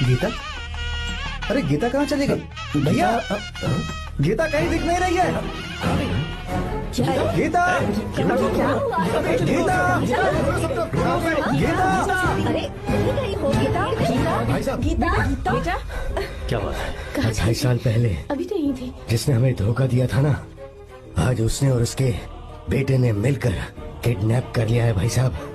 गीता? अरे गीता कहाँ चली गई? भैया, गीता कहीं दिख नहीं रही है। गीता, क्या हुआ? गीता, गीता, अरे गई हो गीता? भाई साहब, बेटा, क्या बात है? 2.5 साल पहले अभी तो यही थी। जिसने हमें धोखा दिया था ना, आज उसने और उसके बेटे ने मिलकर किडनैप कर लिया है भाई साहब।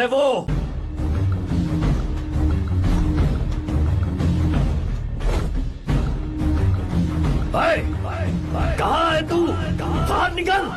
वो? कहाँ है तू? बाहर निकल!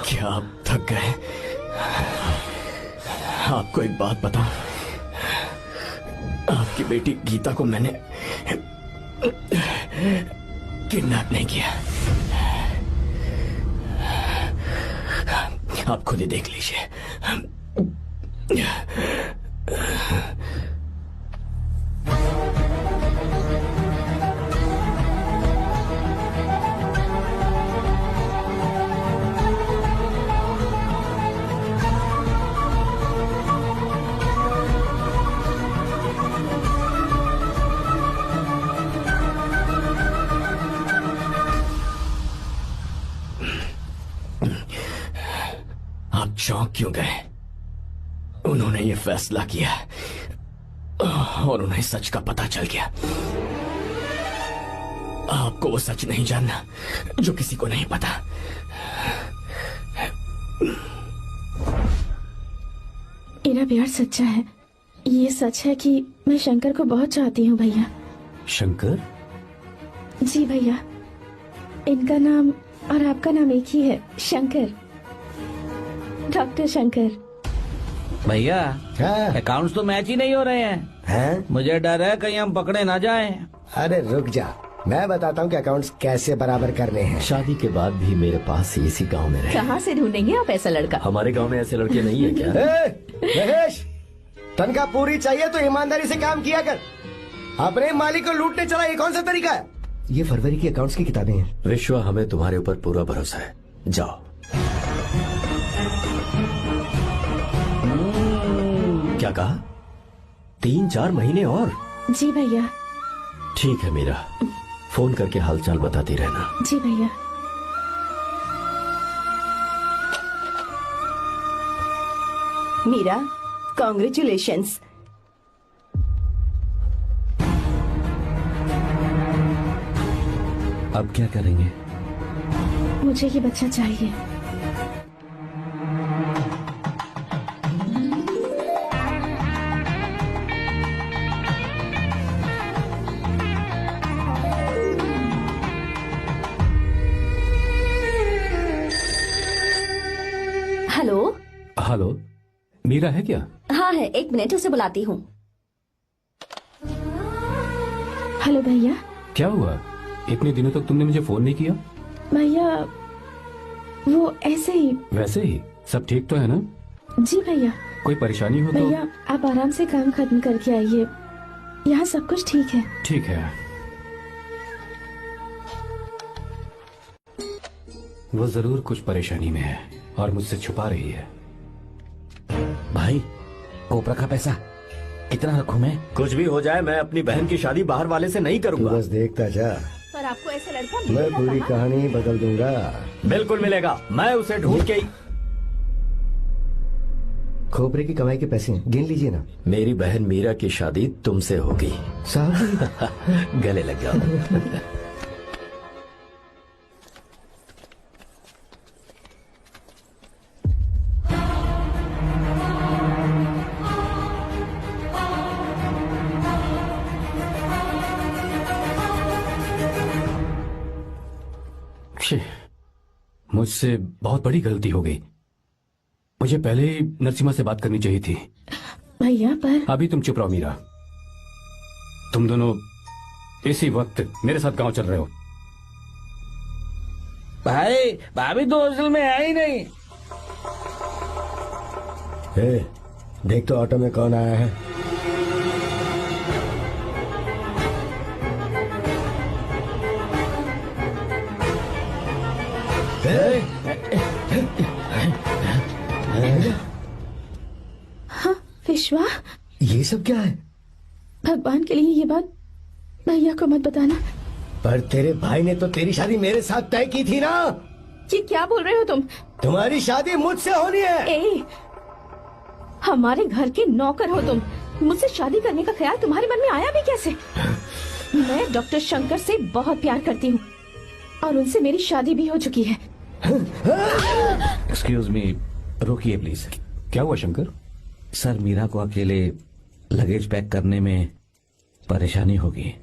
क्या आप थक गए? आपको एक बात बताऊं, आपकी बेटी गीता को मैंने किडनैप नहीं किया। आप खुद ही देख लीजिए। आप चौंक क्यों गए? उन्होंने ये फैसला किया और उन्हें सच का पता चल गया। आपको वो सच नहीं जानना जो किसी को नहीं पता। मेरा प्यार सच्चा है। ये सच है कि मैं शंकर को बहुत चाहती हूँ भैया। शंकर? जी भैया, इनका नाम और आपका नाम एक ही है, शंकर, डॉक्टर शंकर। भैया अकाउंट्स तो मैच ही नहीं हो रहे हैं। मुझे डर है कहीं हम पकड़े ना जाएं। अरे रुक जा, मैं बताता हूँ कि अकाउंट्स कैसे बराबर करने हैं। शादी के बाद भी मेरे पास इसी गांव में रहे। कहाँ से ढूंढेंगे आप ऐसा लड़का? हमारे गांव में ऐसे लड़के नहीं है क्या? महेश, तनख्वाह पूरी चाहिए तो ईमानदारी से काम किया कर। अपने मालिक को लूटने चला, ये कौन सा तरीका है? ये फरवरी की अकाउंट्स की किताबें हैं। विश्व, हमें तुम्हारे ऊपर पूरा भरोसा है। जाओ। क्या कहा? 3-4 महीने और? जी भैया। ठीक है मीरा, फोन करके हालचाल बताती रहना। जी भैया। मीरा, कॉन्ग्रेचुलेशंस। अब क्या करेंगे? मुझे ये बच्चा चाहिए। हेलो। हेलो, मीरा है क्या? हाँ है, 1 मिनट, उसे बुलाती हूँ। हेलो भैया। क्या हुआ? इतने दिनों तक तुमने मुझे फोन नहीं किया? भैया वो ऐसे ही। वैसे ही सब ठीक तो है ना? जी भैया। कोई परेशानी हो तो? भैया आप आराम से काम खत्म करके आइए, यहाँ सब कुछ ठीक है। ठीक है। वो जरूर कुछ परेशानी में है और मुझसे छुपा रही है। भाई, कोपरा का पैसा कितना रखूं मैं? कुछ भी हो जाए, मैं अपनी बहन की शादी बाहर वाले से नहीं तू करूंगा। बस देखता जा, पर आपको ऐसा लड़का मैं मिलेगा पूरी कहाँ? कहानी बदल दूंगा। बिल्कुल मिलेगा, मैं उसे ढूंढ के खोपरे की कमाई के पैसे हैं, गिन लीजिए ना। मेरी बहन मीरा की शादी तुमसे होगी। साहब गले लग जाओ। मुझसे बहुत बड़ी गलती हो गई। मुझे पहले ही नरसिम्हा से बात करनी चाहिए थी। भैया पर अभी तुम चुप रहो मीरा। तुम दोनों इसी वक्त मेरे साथ गांव चल रहे हो। भाई, भाभी तो हॉस्टल में है ही नहीं। देख तो ऑटो में कौन आया है। हाँ विश्वा, ये सब क्या है? भगवान के लिए ये बात भैया को मत बताना। पर तेरे भाई ने तो तेरी शादी मेरे साथ तय की थी ना। ये क्या बोल रहे हो तुम? तुम्हारी शादी मुझसे होनी है। ए, हमारे घर के नौकर हो तुम, मुझसे शादी करने का ख्याल तुम्हारे मन में आया भी कैसे? मैं डॉक्टर शंकर से बहुत प्यार करती हूँ और उनसे मेरी शादी भी हो चुकी है। एक्सक्यूज मी, रोकिए प्लीज। क्या हुआ शंकर? सर, मीरा को अकेले लगेज पैक करने में परेशानी होगी,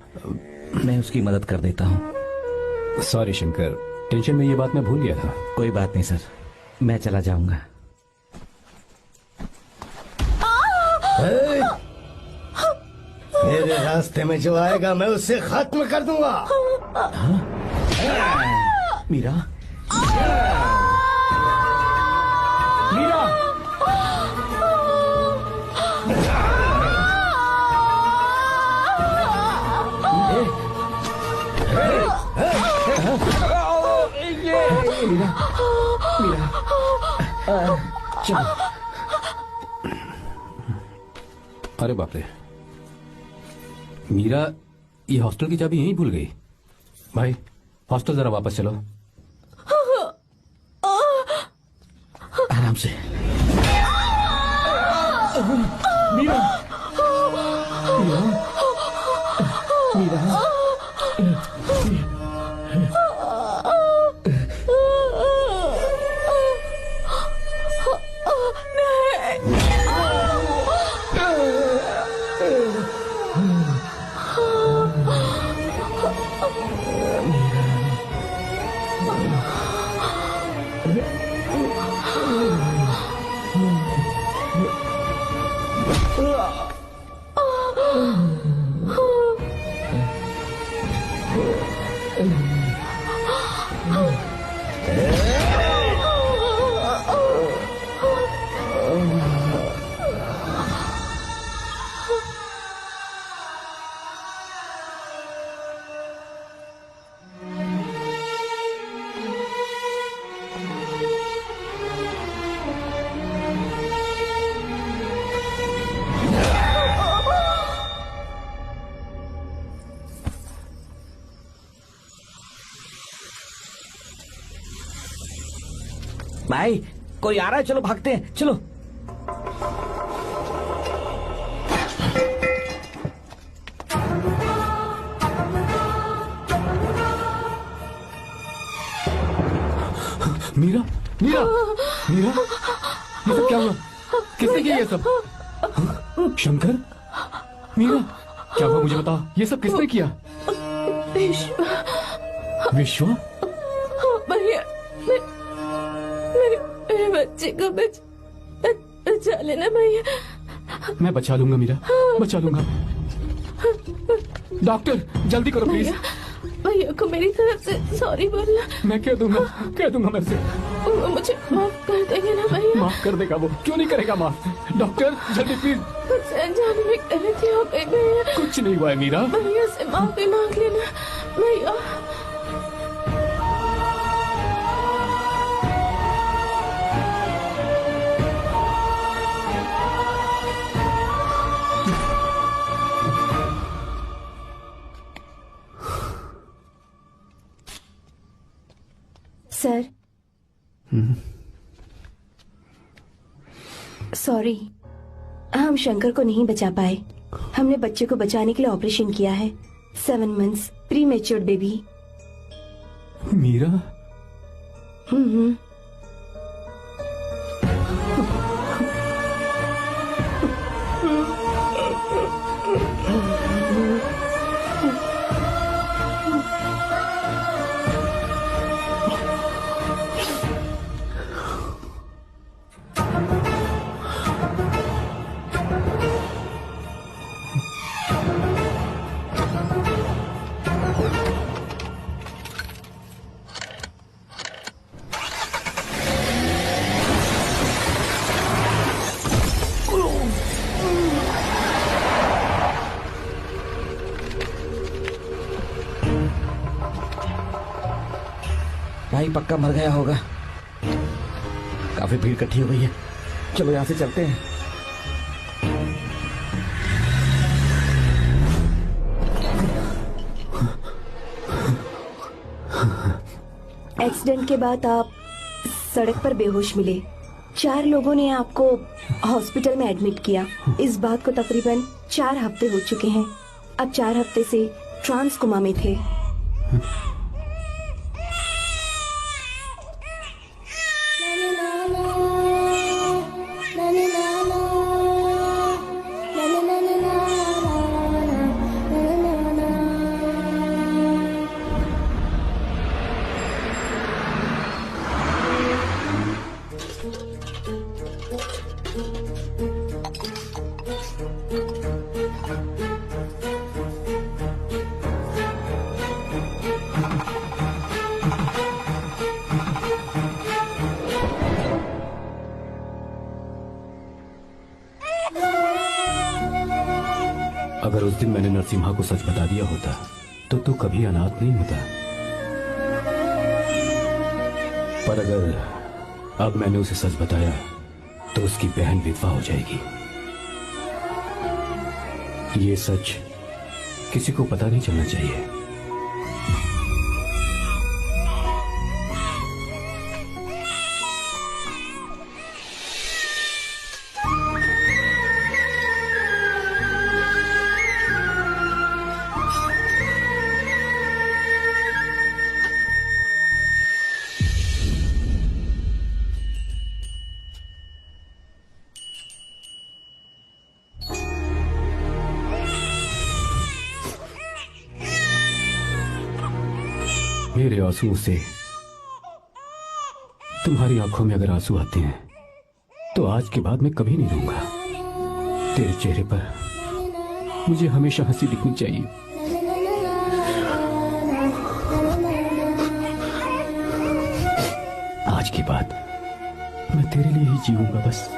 मैं उसकी मदद कर देता हूँ। सॉरी शंकर, टेंशन में ये बात मैं भूल गया था। कोई बात नहीं सर, मैं चला जाऊंगा। मेरे रास्ते में जो आएगा मैं उससे खत्म कर दूंगा। मीरा, मीरा, चलो। अरे बाप रे, मीरा ये हॉस्टल की चाबी यहीं भूल गई। भाई हॉस्टल जरा वापस चलो। आराम से। मीरा, मीरा, मीरा। भाई, कोई आ रहा है, चलो भागते हैं, चलो। मीरा मीरा मीरा, ये सब क्या हुआ? किसने किया ये सब? शंकर, मीरा, क्या हुआ मुझे बता, ये सब किसने किया? विश्वा? भैया, मेरे बच्चे को बचा लेना भैया। मैं बचा लूंगा मीरा, बचा लूंगा। डॉक्टर जल्दी करो प्लीज। भैया को मेरी तरफ से सॉरी बोलना। मैं कह दूंगा मेरे से। वो मुझे माफ कर देंगे ना भैया? माफ कर देगा वो, क्यों नहीं करेगा माफ? डॉक्टर जल्दी प्लीज। कुछ अनजाने में गलती हो गई भैया। कुछ नहीं हुआ है मीरा। भैया से माफी मांग लेना भैया। सर, सॉरी, हम शंकर को नहीं बचा पाए। हमने बच्चे को बचाने के लिए ऑपरेशन किया है। 7 months pre matured baby. Meera? भाई पक्का मर गया होगा। काफी भीड़ इकट्ठी हो गई है, चलो यहाँ से चलते हैं। एक्सीडेंट के बाद आप सड़क पर बेहोश मिले। 4 लोगों ने आपको हॉस्पिटल में एडमिट किया। इस बात को तकरीबन 4 हफ्ते हो चुके हैं। अब 4 हफ्ते से ट्रांस कोमा में थे। अगर उस दिन मैंने नरसिम्हा को सच बता दिया होता तो तू कभी अनाथ नहीं होता। पर अगर अब मैंने उसे सच बताया तो उसकी बहन विधवा हो जाएगी। ये सच किसी को पता नहीं चलना चाहिए। मेरे आंसुओं से तुम्हारी आंखों में अगर आंसू आते हैं तो आज के बाद मैं कभी नहीं रोऊंगा। तेरे चेहरे पर मुझे हमेशा हंसी दिखनी चाहिए। आज के बाद मैं तेरे लिए ही जीऊंगा बस।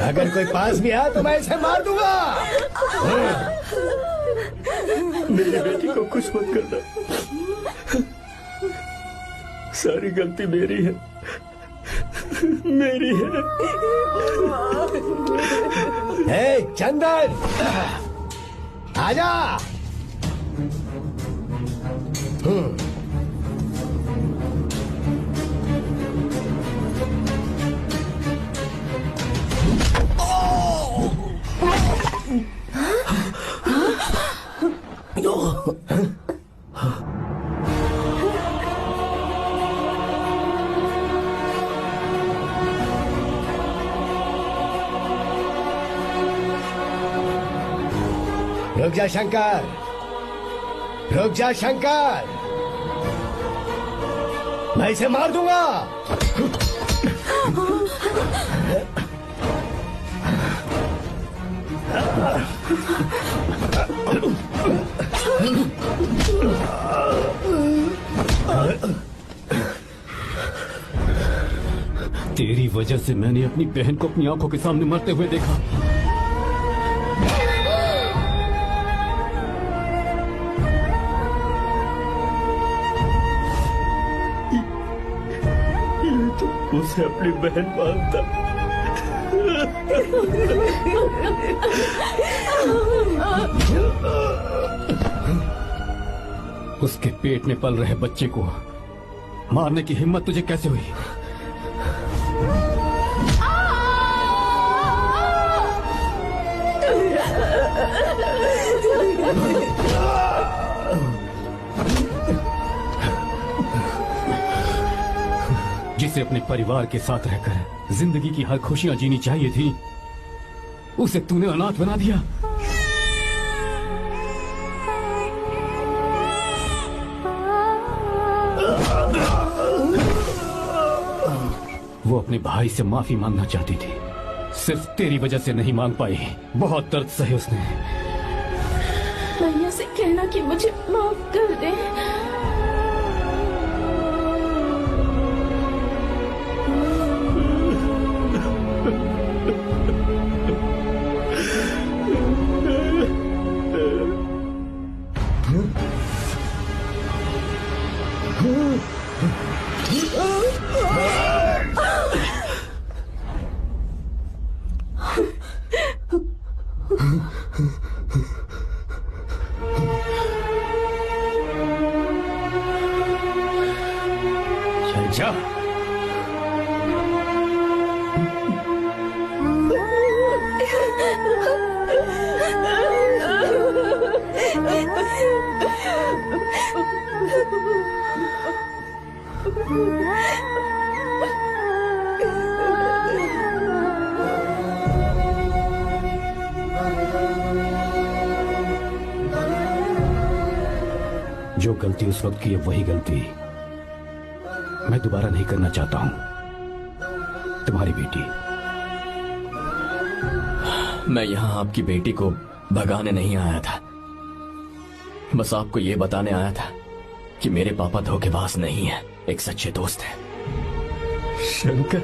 अगर कोई पास भी आया तो मैं इसे मार दूंगा। मेरी बेटी को कुछ मत करना, सारी गलती मेरी है, मेरी है। हे चंदन, आजा। रुक जा शंकर, रुक जा शंकर, मैं इसे मार दूंगा। तेरी वजह से मैंने अपनी बहन को अपनी आंखों के सामने मरते हुए देखा। उसे अपनी बहन मानता। उसके पेट में पल रहे बच्चे को मारने की हिम्मत तुझे कैसे हुई? जिसे अपने परिवार के साथ रहकर जिंदगी की हर खुशियां जीनी चाहिए थी, उसे तूने अनाथ बना दिया। वो अपने भाई से माफी मांगना चाहती थी, सिर्फ तेरी वजह से नहीं मांग पाई। बहुत दर्द सहे उसने। भैया से कहना कि मुझे माफ कर दे। जा। जो गलती उस वक्त की है वही गलती मैं दोबारा नहीं करना चाहता हूं। तुम्हारी बेटी। मैं यहाँ आपकी बेटी को भगाने नहीं आया था, बस आपको ये बताने आया था कि मेरे पापा धोखेबाज नहीं है, एक सच्चे दोस्त है। शंकर,